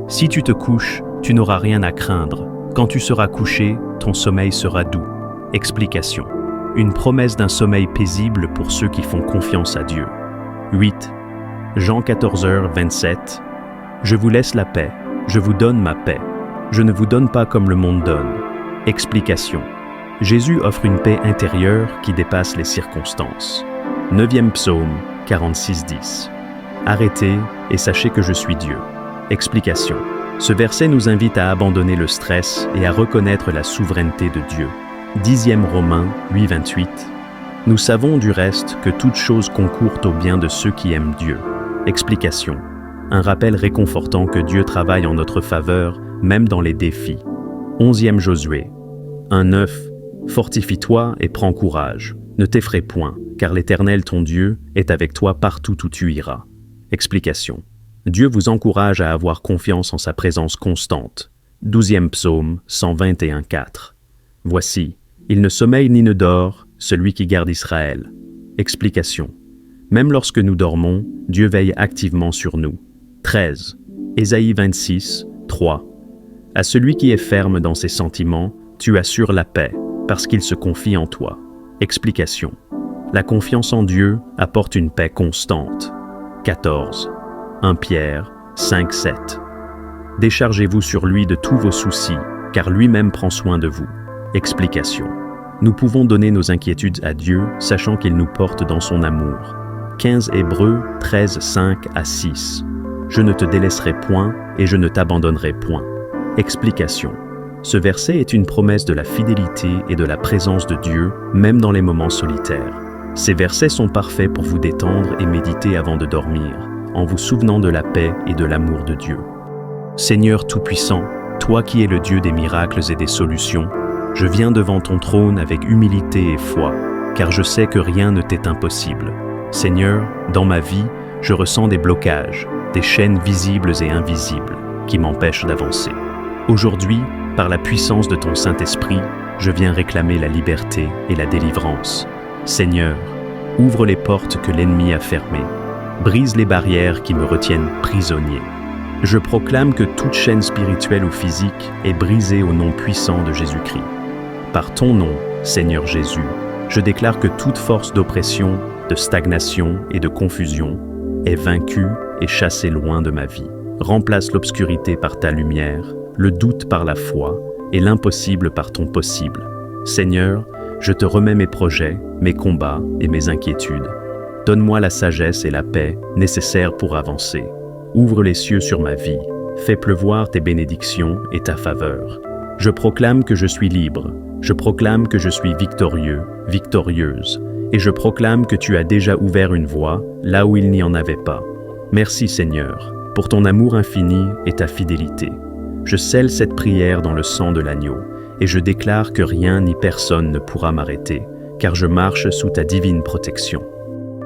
Si tu te couches, tu n'auras rien à craindre. Quand tu seras couché, ton sommeil sera doux. Explication. Une promesse d'un sommeil paisible pour ceux qui font confiance à Dieu. 8. Jean 14h27. Je vous laisse la paix, je vous donne ma paix. Je ne vous donne pas comme le monde donne. Explication. Jésus offre une paix intérieure qui dépasse les circonstances. 9e psaume, 46-10. Arrêtez et sachez que je suis Dieu. Explication. Ce verset nous invite à abandonner le stress et à reconnaître la souveraineté de Dieu. 10e Romains 8-28. Nous savons du reste que toute chose concourt au bien de ceux qui aiment Dieu. Explication. Un rappel réconfortant que Dieu travaille en notre faveur, même dans les défis. 11e Josué 1-9. Fortifie-toi et prends courage. Ne t'effraie point, car l'Éternel ton Dieu est avec toi partout où tu iras. Explication. Dieu vous encourage à avoir confiance en sa présence constante. 12e psaume 121-4. Voici, il ne sommeille ni ne dort, celui qui garde Israël. Explication. Même lorsque nous dormons, Dieu veille activement sur nous. 13. Ésaïe 26, 3. À celui qui est ferme dans ses sentiments, tu assures la paix, parce qu'il se confie en toi. Explication. La confiance en Dieu apporte une paix constante. 14. 1 Pierre 5, 7. Déchargez-vous sur lui de tous vos soucis, car lui-même prend soin de vous. Explication. Nous pouvons donner nos inquiétudes à Dieu, sachant qu'il nous porte dans son amour. 15 Hébreux 13, 5-6. Je ne te délaisserai point et je ne t'abandonnerai point. Explication. Ce verset est une promesse de la fidélité et de la présence de Dieu, même dans les moments solitaires. Ces versets sont parfaits pour vous détendre et méditer avant de dormir, en vous souvenant de la paix et de l'amour de Dieu. Seigneur Tout-Puissant, toi qui es le Dieu des miracles et des solutions, je viens devant ton trône avec humilité et foi, car je sais que rien ne t'est impossible. Seigneur, dans ma vie, je ressens des blocages, des chaînes visibles et invisibles, qui m'empêchent d'avancer. Aujourd'hui, par la puissance de ton Saint-Esprit, je viens réclamer la liberté et la délivrance. Seigneur, ouvre les portes que l'ennemi a fermées, brise les barrières qui me retiennent prisonnier. Je proclame que toute chaîne spirituelle ou physique est brisée au nom puissant de Jésus-Christ. Par ton nom, Seigneur Jésus, je déclare que toute force d'oppression, de stagnation et de confusion est vaincue et chassée loin de ma vie. Remplace l'obscurité par ta lumière, le doute par la foi et l'impossible par ton possible. Seigneur, je te remets mes projets, mes combats et mes inquiétudes. Donne-moi la sagesse et la paix nécessaires pour avancer. Ouvre les cieux sur ma vie, fais pleuvoir tes bénédictions et ta faveur. Je proclame que je suis libre, je proclame que je suis victorieux, victorieuse, et je proclame que tu as déjà ouvert une voie là où il n'y en avait pas. Merci Seigneur, pour ton amour infini et ta fidélité. Je scelle cette prière dans le sang de l'agneau, et je déclare que rien ni personne ne pourra m'arrêter, car je marche sous ta divine protection.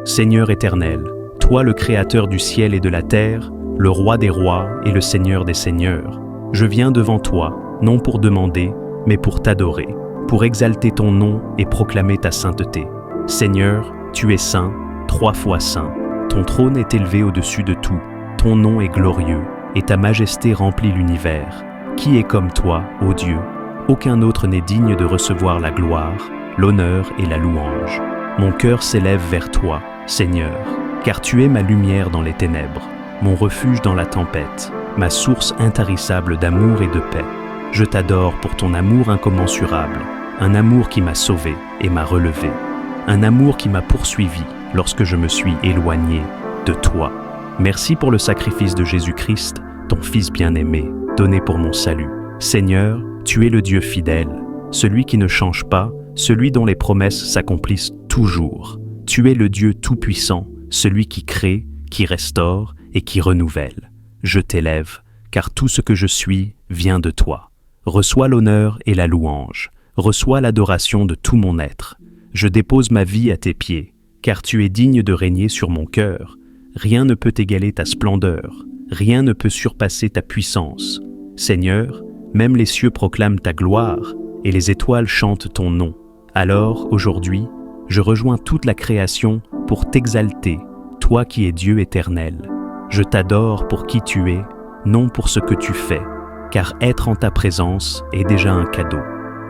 Seigneur éternel, toi le Créateur du ciel et de la terre, le Roi des rois et le Seigneur des seigneurs, je viens devant toi, non pour demander, mais pour t'adorer, pour exalter ton nom et proclamer ta sainteté. Seigneur, tu es saint, 3 fois saint. Ton trône est élevé au-dessus de tout, ton nom est glorieux, et ta majesté remplit l'univers. Qui est comme toi, ô Dieu? Aucun autre n'est digne de recevoir la gloire, l'honneur et la louange. Mon cœur s'élève vers toi, Seigneur, car tu es ma lumière dans les ténèbres, mon refuge dans la tempête, ma source intarissable d'amour et de paix. Je t'adore pour ton amour incommensurable, un amour qui m'a sauvé et m'a relevé, un amour qui m'a poursuivi lorsque je me suis éloigné de toi. Merci pour le sacrifice de Jésus-Christ, ton Fils bien-aimé, donné pour mon salut. Seigneur, tu es le Dieu fidèle, celui qui ne change pas, celui dont les promesses s'accomplissent toujours. Tu es le Dieu tout-puissant, celui qui crée, qui restaure et qui renouvelle. Je t'élève, car tout ce que je suis vient de toi. Reçois l'honneur et la louange, reçois l'adoration de tout mon être. Je dépose ma vie à tes pieds, car tu es digne de régner sur mon cœur. Rien ne peut égaler ta splendeur, rien ne peut surpasser ta puissance. Seigneur, même les cieux proclament ta gloire, et les étoiles chantent ton nom. Alors, aujourd'hui, je rejoins toute la création pour t'exalter, toi qui es Dieu éternel. Je t'adore pour qui tu es, non pour ce que tu fais, car être en ta présence est déjà un cadeau.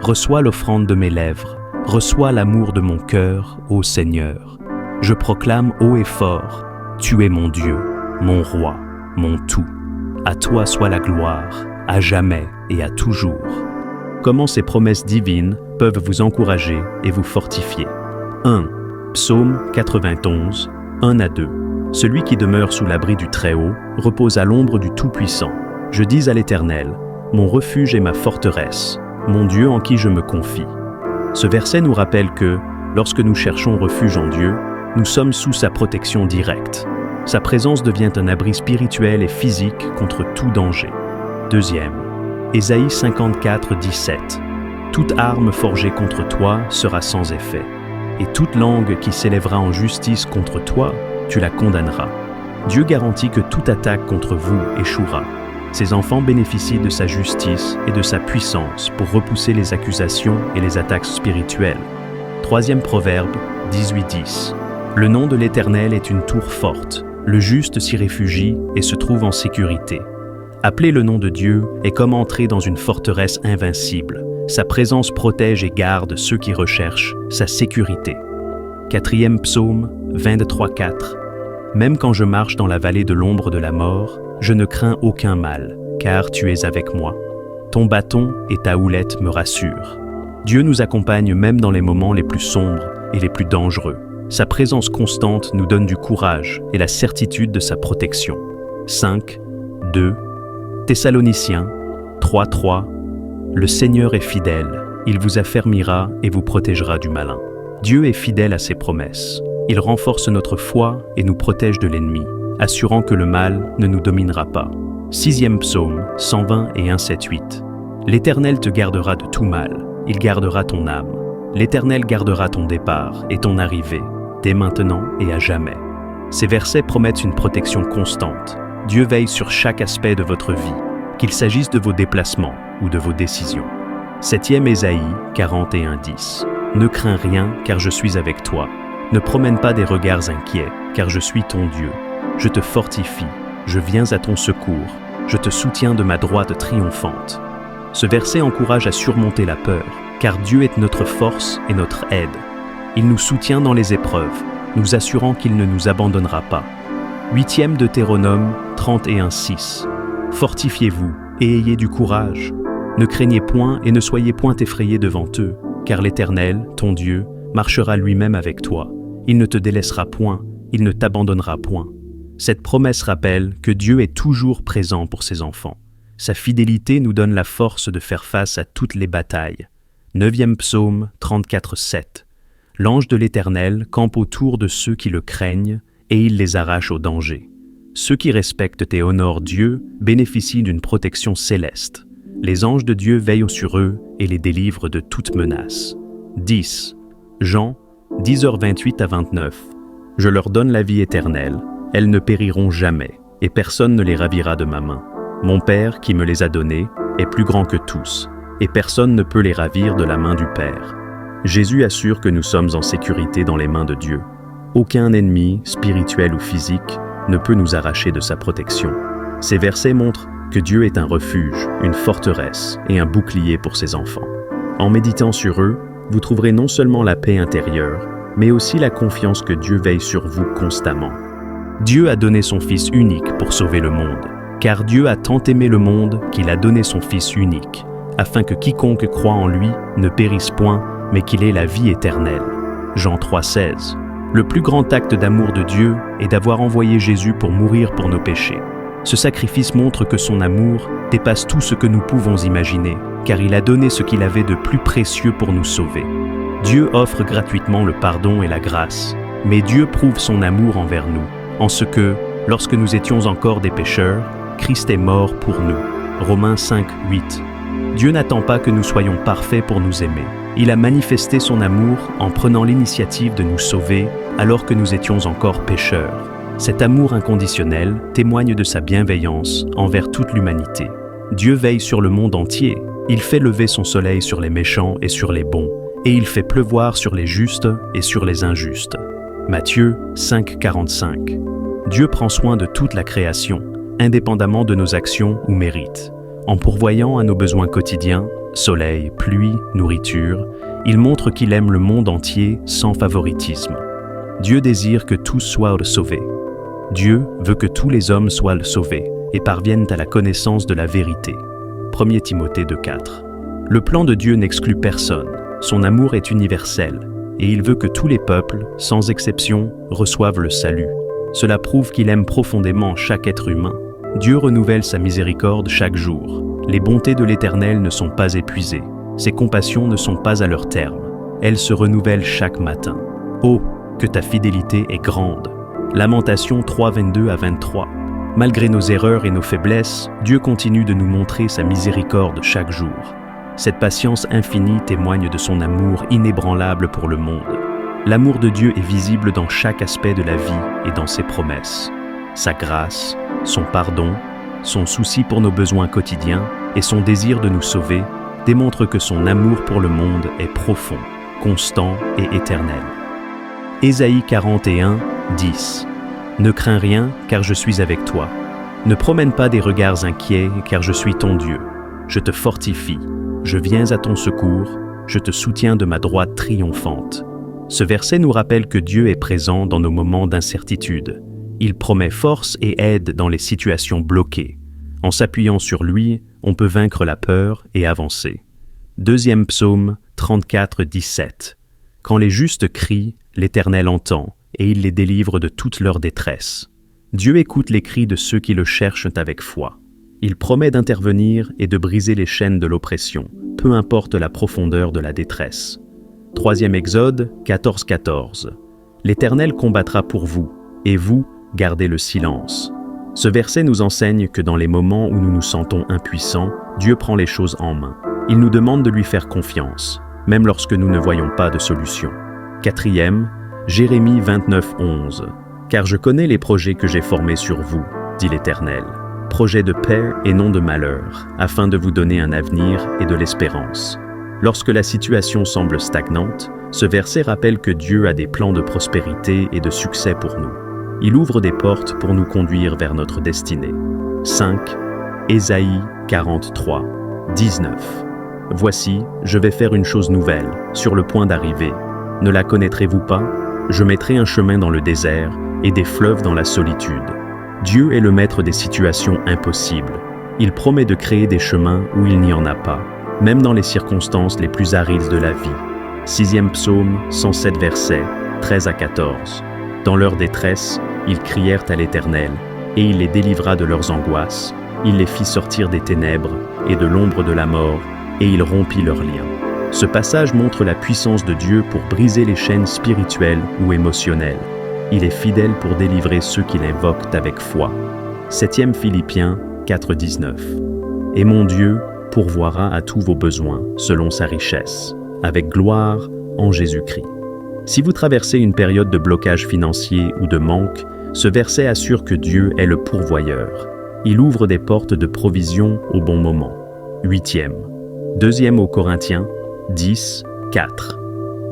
Reçois l'offrande de mes lèvres, reçois l'amour de mon cœur, ô Seigneur. Je proclame haut et fort, tu es mon Dieu, mon roi, mon tout. À toi soit la gloire, à jamais et à toujours. Comment ces promesses divines peuvent vous encourager et vous fortifier? 1. Psaume 91, 1 à 2. Celui qui demeure sous l'abri du Très-Haut repose à l'ombre du Tout-Puissant. Je dis à l'Éternel, mon refuge et ma forteresse, mon Dieu en qui je me confie. Ce verset nous rappelle que, lorsque nous cherchons refuge en Dieu, nous sommes sous sa protection directe. Sa présence devient un abri spirituel et physique contre tout danger. 2. Ésaïe 54, 17. Toute arme forgée contre toi sera sans effet, et toute langue qui s'élèvera en justice contre toi, tu la condamneras. Dieu garantit que toute attaque contre vous échouera. Ses enfants bénéficient de sa justice et de sa puissance pour repousser les accusations et les attaques spirituelles. 3. Proverbe 18:10. Le nom de l'Éternel est une tour forte. Le juste s'y réfugie et se trouve en sécurité. Appeler le nom de Dieu est comme entrer dans une forteresse invincible. Sa présence protège et garde ceux qui recherchent sa sécurité. 4. Psaume 23:4. Même quand je marche dans la vallée de l'ombre de la mort, je ne crains aucun mal, car tu es avec moi. Ton bâton et ta houlette me rassurent. Dieu nous accompagne même dans les moments les plus sombres et les plus dangereux. Sa présence constante nous donne du courage et la certitude de sa protection. 5, 2, Thessaloniciens 3, 3. Le Seigneur est fidèle, il vous affermira et vous protégera du malin. Dieu est fidèle à ses promesses. Il renforce notre foi et nous protège de l'ennemi, assurant que le mal ne nous dominera pas. 6e psaume, 120 et 1, 7, 8. L'Éternel te gardera de tout mal, il gardera ton âme. L'Éternel gardera ton départ et ton arrivée, dès maintenant et à jamais. Ces versets promettent une protection constante. Dieu veille sur chaque aspect de votre vie, qu'il s'agisse de vos déplacements ou de vos décisions. 7e Ésaïe 41, 10. Ne crains rien, car je suis avec toi. Ne promène pas des regards inquiets, car je suis ton Dieu. Je te fortifie, je viens à ton secours, je te soutiens de ma droite triomphante. Ce verset encourage à surmonter la peur, car Dieu est notre force et notre aide. Il nous soutient dans les épreuves, nous assurant qu'il ne nous abandonnera pas. 8e Deutéronome 31, 6. Fortifiez-vous et ayez du courage. Ne craignez point et ne soyez point effrayés devant eux, car l'Éternel, ton Dieu, marchera lui-même avec toi. Il ne te délaissera point, il ne t'abandonnera point. Cette promesse rappelle que Dieu est toujours présent pour ses enfants. Sa fidélité nous donne la force de faire face à toutes les batailles. 9e psaume 34, 7. L'ange de l'Éternel campe autour de ceux qui le craignent et il les arrache au danger. Ceux qui respectent et honorent Dieu bénéficient d'une protection céleste. Les anges de Dieu veillent sur eux et les délivrent de toute menace. 10. Jean 10h28 à 29. Je leur donne la vie éternelle, elles ne périront jamais, et personne ne les ravira de ma main. Mon Père, qui me les a donnés, est plus grand que tous, et personne ne peut les ravir de la main du Père. Jésus assure que nous sommes en sécurité dans les mains de Dieu. Aucun ennemi, spirituel ou physique, ne peut nous arracher de sa protection. Ces versets montrent que Dieu est un refuge, une forteresse et un bouclier pour ses enfants. En méditant sur eux, vous trouverez non seulement la paix intérieure, mais aussi la confiance que Dieu veille sur vous constamment. Dieu a donné son Fils unique pour sauver le monde, car Dieu a tant aimé le monde qu'il a donné son Fils unique, afin que quiconque croit en lui ne périsse point, mais qu'il ait la vie éternelle. Jean 3,16. Le plus grand acte d'amour de Dieu est d'avoir envoyé Jésus pour mourir pour nos péchés. Ce sacrifice montre que son amour dépasse tout ce que nous pouvons imaginer, car il a donné ce qu'il avait de plus précieux pour nous sauver. Dieu offre gratuitement le pardon et la grâce, mais Dieu prouve son amour envers nous, en ce que, lorsque nous étions encore des pécheurs, Christ est mort pour nous. Romains 5, 8. Dieu n'attend pas que nous soyons parfaits pour nous aimer. Il a manifesté son amour en prenant l'initiative de nous sauver alors que nous étions encore pécheurs. Cet amour inconditionnel témoigne de sa bienveillance envers toute l'humanité. Dieu veille sur le monde entier. Il fait lever son soleil sur les méchants et sur les bons, et il fait pleuvoir sur les justes et sur les injustes. Matthieu 5, 45. Dieu prend soin de toute la création, indépendamment de nos actions ou mérites. En pourvoyant à nos besoins quotidiens, soleil, pluie, nourriture, il montre qu'il aime le monde entier sans favoritisme. Dieu désire que tous soient sauvés. Dieu veut que tous les hommes soient sauvés et parviennent à la connaissance de la vérité. 1 Timothée 2,4. Le plan de Dieu n'exclut personne. Son amour est universel et il veut que tous les peuples, sans exception, reçoivent le salut. Cela prouve qu'il aime profondément chaque être humain. Dieu renouvelle sa miséricorde chaque jour. Les bontés de l'Éternel ne sont pas épuisées. Ses compassions ne sont pas à leur terme. Elles se renouvellent chaque matin. Oh, que ta fidélité est grande. Lamentation 3, 22 à 23. Malgré nos erreurs et nos faiblesses, Dieu continue de nous montrer sa miséricorde chaque jour. Cette patience infinie témoigne de son amour inébranlable pour le monde. L'amour de Dieu est visible dans chaque aspect de la vie et dans ses promesses. Sa grâce, son pardon, son souci pour nos besoins quotidiens et son désir de nous sauver démontrent que son amour pour le monde est profond, constant et éternel. Ésaïe 41, 10. Ne crains rien, car je suis avec toi. Ne promène pas des regards inquiets, car je suis ton Dieu. Je te fortifie, je viens à ton secours, je te soutiens de ma droite triomphante. Ce verset nous rappelle que Dieu est présent dans nos moments d'incertitude. Il promet force et aide dans les situations bloquées. En s'appuyant sur lui, on peut vaincre la peur et avancer. 2e psaume 34, 17. Quand les justes crient, l'Éternel entend, et il les délivre de toute leur détresse. Dieu écoute les cris de ceux qui le cherchent avec foi. Il promet d'intervenir et de briser les chaînes de l'oppression, peu importe la profondeur de la détresse. 3e Exode 14:14. L'Éternel combattra pour vous, et vous, gardez le silence. Ce verset nous enseigne que dans les moments où nous nous sentons impuissants, Dieu prend les choses en main. Il nous demande de lui faire confiance, même lorsque nous ne voyons pas de solution. 4e, Jérémie 29:11. Car je connais les projets que j'ai formés sur vous, dit l'Éternel. Projets de paix et non de malheur, afin de vous donner un avenir et de l'espérance. Lorsque la situation semble stagnante, ce verset rappelle que Dieu a des plans de prospérité et de succès pour nous. Il ouvre des portes pour nous conduire vers notre destinée. 5. Ésaïe 43, 19. Voici, je vais faire une chose nouvelle, sur le point d'arriver. Ne la connaîtrez-vous pas? Je mettrai un chemin dans le désert et des fleuves dans la solitude. Dieu est le maître des situations impossibles. Il promet de créer des chemins où il n'y en a pas, même dans les circonstances les plus arides de la vie. 6e psaume, 107 versets, 13 à 14. Dans leur détresse, ils crièrent à l'Éternel, et il les délivra de leurs angoisses. Il les fit sortir des ténèbres et de l'ombre de la mort, et il rompit leurs liens. Ce passage montre la puissance de Dieu pour briser les chaînes spirituelles ou émotionnelles. Il est fidèle pour délivrer ceux qui l'invoquent avec foi. 7e Philippiens 4:19. Et mon Dieu pourvoira à tous vos besoins selon sa richesse, avec gloire en Jésus-Christ. Si vous traversez une période de blocage financier ou de manque, ce verset assure que Dieu est le pourvoyeur. Il ouvre des portes de provision au bon moment. 8e. 2e aux Corinthiens 10:4.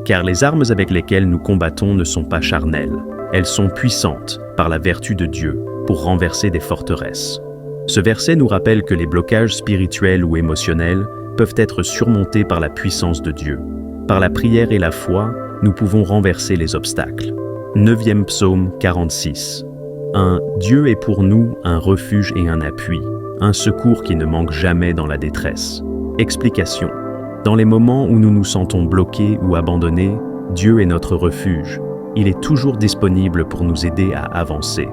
Car les armes avec lesquelles nous combattons ne sont pas charnelles. Elles sont puissantes par la vertu de Dieu pour renverser des forteresses. Ce verset nous rappelle que les blocages spirituels ou émotionnels peuvent être surmontés par la puissance de Dieu. Par la prière et la foi, nous pouvons renverser les obstacles. 9e psaume 46. Dieu est pour nous un refuge et un appui, un secours qui ne manque jamais dans la détresse. Explication. Dans les moments où nous nous sentons bloqués ou abandonnés, Dieu est notre refuge. Il est toujours disponible pour nous aider à avancer.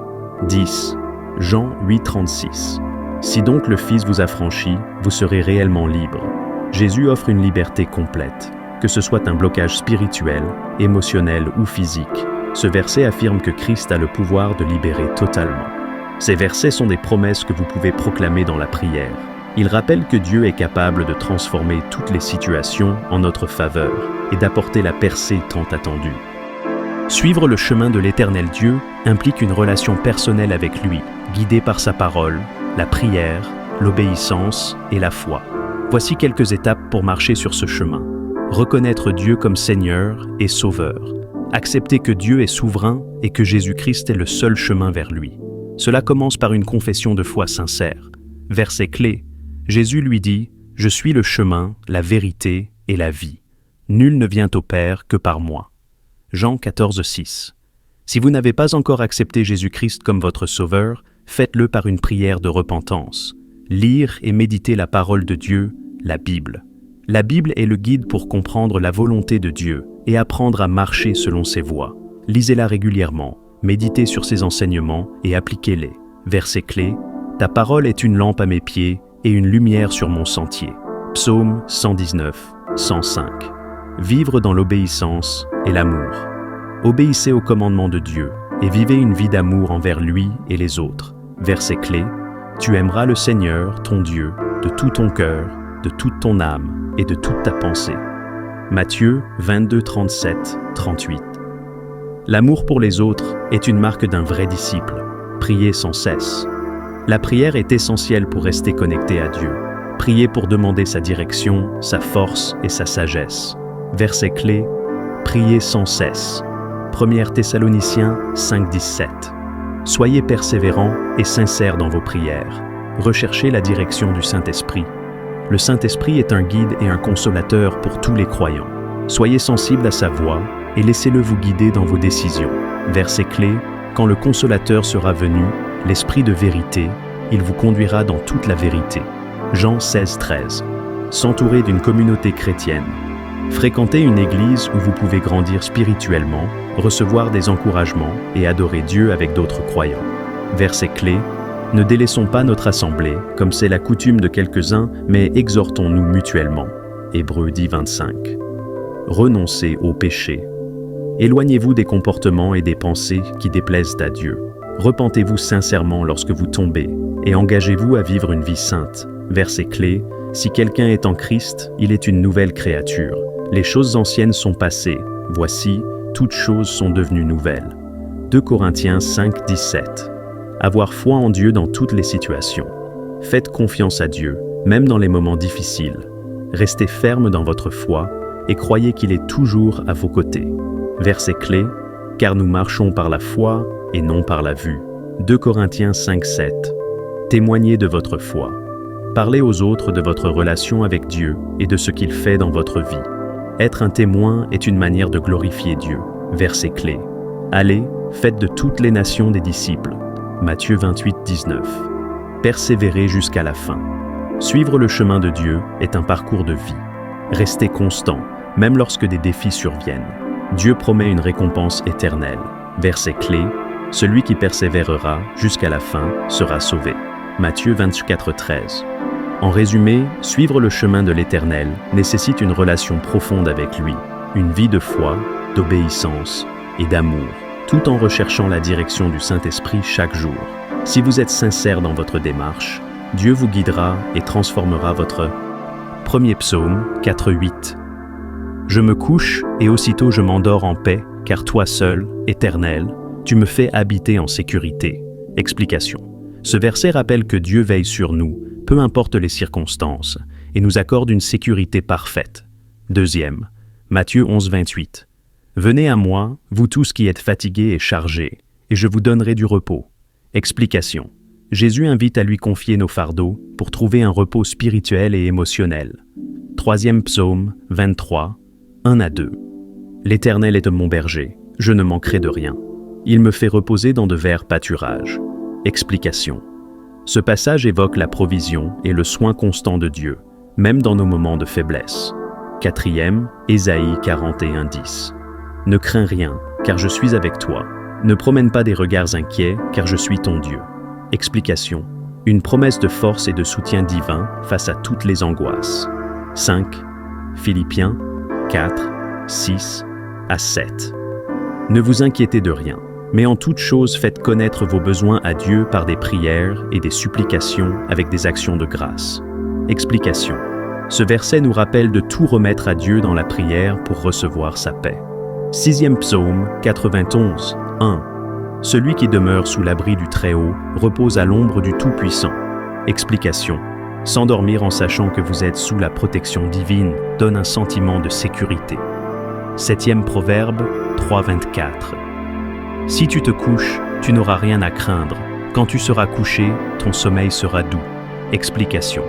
10. Jean 8:36. Si donc le Fils vous affranchit, vous serez réellement libre. Jésus offre une liberté complète, que ce soit un blocage spirituel, émotionnel ou physique. Ce verset affirme que Christ a le pouvoir de libérer totalement. Ces versets sont des promesses que vous pouvez proclamer dans la prière. Ils rappellent que Dieu est capable de transformer toutes les situations en notre faveur et d'apporter la percée tant attendue. Suivre le chemin de l'Éternel Dieu implique une relation personnelle avec lui, guidée par sa parole, la prière, l'obéissance et la foi. Voici quelques étapes pour marcher sur ce chemin. Reconnaître Dieu comme Seigneur et Sauveur. Accepter que Dieu est souverain et que Jésus-Christ est le seul chemin vers lui. Cela commence par une confession de foi sincère. Verset clé. Jésus lui dit « Je suis le chemin, la vérité et la vie. Nul ne vient au Père que par moi. » Jean 14:6. Si vous n'avez pas encore accepté Jésus-Christ comme votre Sauveur, faites-le par une prière de repentance. Lire et méditer la parole de Dieu, la Bible. La Bible est le guide pour comprendre la volonté de Dieu et apprendre à marcher selon ses voies. Lisez-la régulièrement, méditez sur ses enseignements et appliquez-les. Verset clé. Ta parole est une lampe à mes pieds et une lumière sur mon sentier. Psaume 119, 105. Vivre dans l'obéissance et l'amour. Obéissez aux commandements de Dieu et vivez une vie d'amour envers lui et les autres. Verset clé. Tu aimeras le Seigneur, ton Dieu, de tout ton cœur, de toute ton âme et de toute ta pensée. Matthieu 22, 37, 38. L'amour pour les autres est une marque d'un vrai disciple. Priez sans cesse. La prière est essentielle pour rester connecté à Dieu. Priez pour demander sa direction, sa force et sa sagesse. Verset clé, priez sans cesse. 1 Thessaloniciens 5:17. Soyez persévérants et sincères dans vos prières. Recherchez la direction du Saint-Esprit. Le Saint-Esprit est un guide et un consolateur pour tous les croyants. Soyez sensibles à sa voix et laissez-le vous guider dans vos décisions. Verset clé, quand le consolateur sera venu, l'Esprit de vérité, il vous conduira dans toute la vérité. Jean 16:13. S'entourer d'une communauté chrétienne. Fréquentez une église où vous pouvez grandir spirituellement, recevoir des encouragements et adorer Dieu avec d'autres croyants. Verset clé. Ne délaissons pas notre assemblée, comme c'est la coutume de quelques-uns, mais exhortons-nous mutuellement. Hébreux 10:25. Renoncez au péché. Éloignez-vous des comportements et des pensées qui déplaisent à Dieu. Repentez-vous sincèrement lorsque vous tombez et engagez-vous à vivre une vie sainte. Verset clé. Si quelqu'un est en Christ, il est une nouvelle créature. Les choses anciennes sont passées. Voici, toutes choses sont devenues nouvelles. 2 Corinthiens 5:17. Avoir foi en Dieu dans toutes les situations. Faites confiance à Dieu, même dans les moments difficiles. Restez ferme dans votre foi et croyez qu'il est toujours à vos côtés. Verset clé. Car nous marchons par la foi et non par la vue. 2 Corinthiens 5:7. Témoignez de votre foi. Parlez aux autres de votre relation avec Dieu et de ce qu'il fait dans votre vie. Être un témoin est une manière de glorifier Dieu. Verset clé. Allez, faites de toutes les nations des disciples. Matthieu 28:19. Persévérez jusqu'à la fin. Suivre le chemin de Dieu est un parcours de vie. Restez constant, même lorsque des défis surviennent. Dieu promet une récompense éternelle. Verset clé. Celui qui persévérera jusqu'à la fin sera sauvé. Matthieu 24:13. En résumé, suivre le chemin de l'Éternel nécessite une relation profonde avec lui, une vie de foi, d'obéissance et d'amour, tout en recherchant la direction du Saint-Esprit chaque jour. Si vous êtes sincère dans votre démarche, Dieu vous guidera et transformera votre... 1er Psaume 4:8. Je me couche et aussitôt je m'endors en paix, car toi seul, Éternel, tu me fais habiter en sécurité. Explication. Ce verset rappelle que Dieu veille sur nous, peu importe les circonstances, et nous accorde une sécurité parfaite. Deuxième, Matthieu 11:28. Venez à moi, vous tous qui êtes fatigués et chargés, et je vous donnerai du repos. Explication. Jésus invite à lui confier nos fardeaux pour trouver un repos spirituel et émotionnel. Troisième Psaume 23, 1-2. L'Éternel est mon berger, je ne manquerai de rien. Il me fait reposer dans de verts pâturages. Explication. Ce passage évoque la provision et le soin constant de Dieu, même dans nos moments de faiblesse. Quatrième, Ésaïe 41:10. Ne crains rien, car je suis avec toi. Ne promène pas des regards inquiets, car je suis ton Dieu. Explication. Une promesse de force et de soutien divin face à toutes les angoisses. 5. Philippiens 4, 6-7. Ne vous inquiétez de rien, mais en toute chose faites connaître vos besoins à Dieu par des prières et des supplications avec des actions de grâce. Explication. Ce verset nous rappelle de tout remettre à Dieu dans la prière pour recevoir sa paix. 6e Psaume 91, 1. Celui qui demeure sous l'abri du Très-Haut repose à l'ombre du Tout-Puissant. Explication. S'endormir en sachant que vous êtes sous la protection divine donne un sentiment de sécurité. 7e Proverbe 3:24. Si tu te couches, tu n'auras rien à craindre. Quand tu seras couché, ton sommeil sera doux. Explication.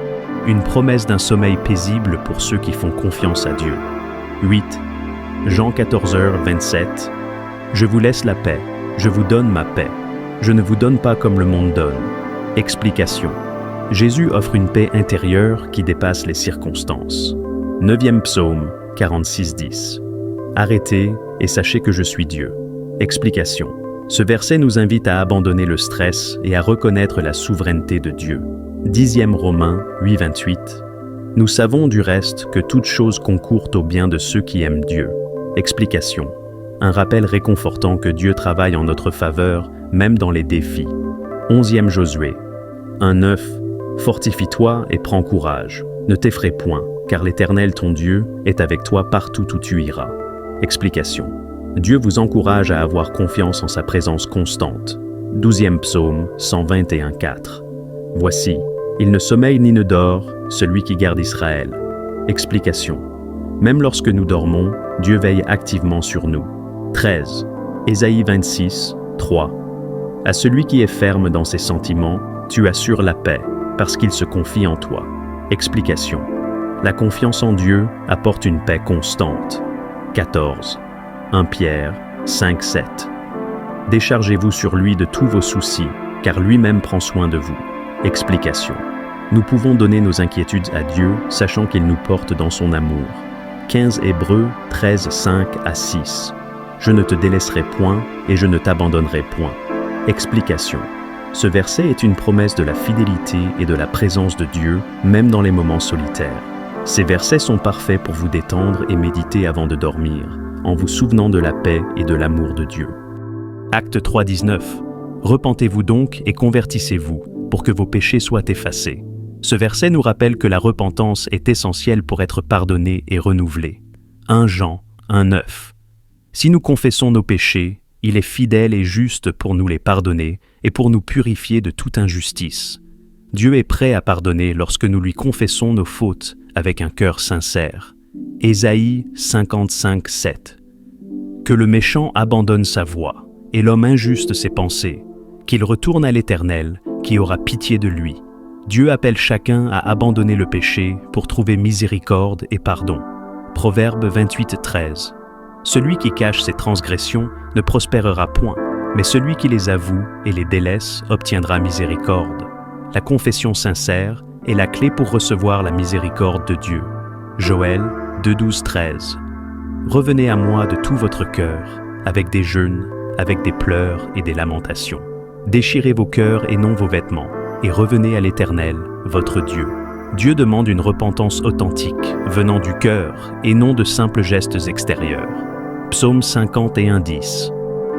Une promesse d'un sommeil paisible pour ceux qui font confiance à Dieu. 8. Jean 14h27. Je vous laisse la paix, je vous donne ma paix. Je ne vous donne pas comme le monde donne. Explication. Jésus offre une paix intérieure qui dépasse les circonstances. 9e Psaume 46:10. Arrêtez et sachez que je suis Dieu. Explication. Ce verset nous invite à abandonner le stress et à reconnaître la souveraineté de Dieu. 10e Romains 8:28. Nous savons du reste que toute chose concourt au bien de ceux qui aiment Dieu. Explication. Un rappel réconfortant que Dieu travaille en notre faveur, même dans les défis. 11e Josué 1:9. Fortifie-toi et prends courage. Ne t'effraie point, car l'Éternel ton Dieu est avec toi partout où tu iras. Explication. Dieu vous encourage à avoir confiance en sa présence constante. 12e Psaume 121:4. Voici, il ne sommeille ni ne dort, celui qui garde Israël. Explication. Même lorsque nous dormons, Dieu veille activement sur nous. 13. Ésaïe 26:3. À celui qui est ferme dans ses sentiments, tu assures la paix, parce qu'il se confie en toi. Explication. La confiance en Dieu apporte une paix constante. 14. 1 Pierre 5:7. Déchargez-vous sur lui de tous vos soucis, car lui-même prend soin de vous. Explication. Nous pouvons donner nos inquiétudes à Dieu, sachant qu'il nous porte dans son amour. 15 Hébreux 13:5-6. Je ne te délaisserai point et je ne t'abandonnerai point. Explication. Ce verset est une promesse de la fidélité et de la présence de Dieu, même dans les moments solitaires. Ces versets sont parfaits pour vous détendre et méditer avant de dormir, en vous souvenant de la paix et de l'amour de Dieu. Acte 3:19. Repentez-vous donc et convertissez-vous, pour que vos péchés soient effacés. Ce verset nous rappelle que la repentance est essentielle pour être pardonné et renouvelé. 1 Jean 1:9. Si nous confessons nos péchés, il est fidèle et juste pour nous les pardonner et pour nous purifier de toute injustice. Dieu est prêt à pardonner lorsque nous lui confessons nos fautes avec un cœur sincère. Ésaïe 55:7. Que le méchant abandonne sa voie et l'homme injuste ses pensées, qu'il retourne à l'Éternel, qui aura pitié de lui. Dieu appelle chacun à abandonner le péché pour trouver miséricorde et pardon. Proverbe 28:13. Celui qui cache ses transgressions ne prospérera point, mais celui qui les avoue et les délaisse obtiendra miséricorde. La confession sincère est la clé pour recevoir la miséricorde de Dieu. Joël 2:12-13. Revenez à moi de tout votre cœur, avec des jeûnes, avec des pleurs et des lamentations. Déchirez vos cœurs et non vos vêtements, et revenez à l'Éternel, votre Dieu. Dieu demande une repentance authentique, venant du cœur, et non de simples gestes extérieurs. Psaume 51:10.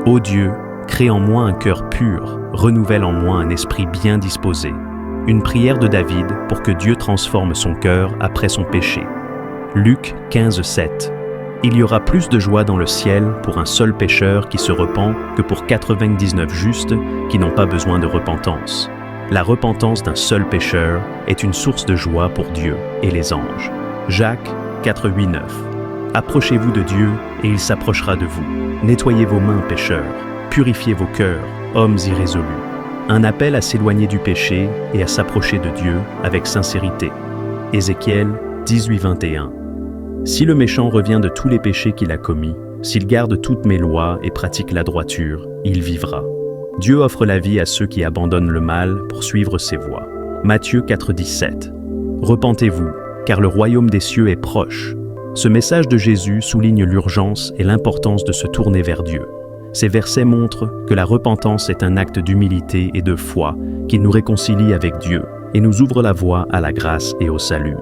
Ô Dieu, crée en moi un cœur pur, renouvelle en moi un esprit bien disposé. Une prière de David pour que Dieu transforme son cœur après son péché. Luc 15:7. Il y aura plus de joie dans le ciel pour un seul pécheur qui se repent que pour 99 justes qui n'ont pas besoin de repentance. La repentance d'un seul pécheur est une source de joie pour Dieu et les anges. Jacques 4:8-9. Approchez-vous de Dieu et il s'approchera de vous. Nettoyez vos mains, pécheurs. Purifiez vos cœurs, hommes irrésolus. Un appel à s'éloigner du péché et à s'approcher de Dieu avec sincérité. Ézéchiel 18:21. Si le méchant revient de tous les péchés qu'il a commis, s'il garde toutes mes lois et pratique la droiture, il vivra. Dieu offre la vie à ceux qui abandonnent le mal pour suivre ses voies. Matthieu 4:17. Repentez-vous, car le royaume des cieux est proche. Ce message de Jésus souligne l'urgence et l'importance de se tourner vers Dieu. Ces versets montrent que la repentance est un acte d'humilité et de foi qui nous réconcilie avec Dieu et nous ouvre la voie à la grâce et au salut.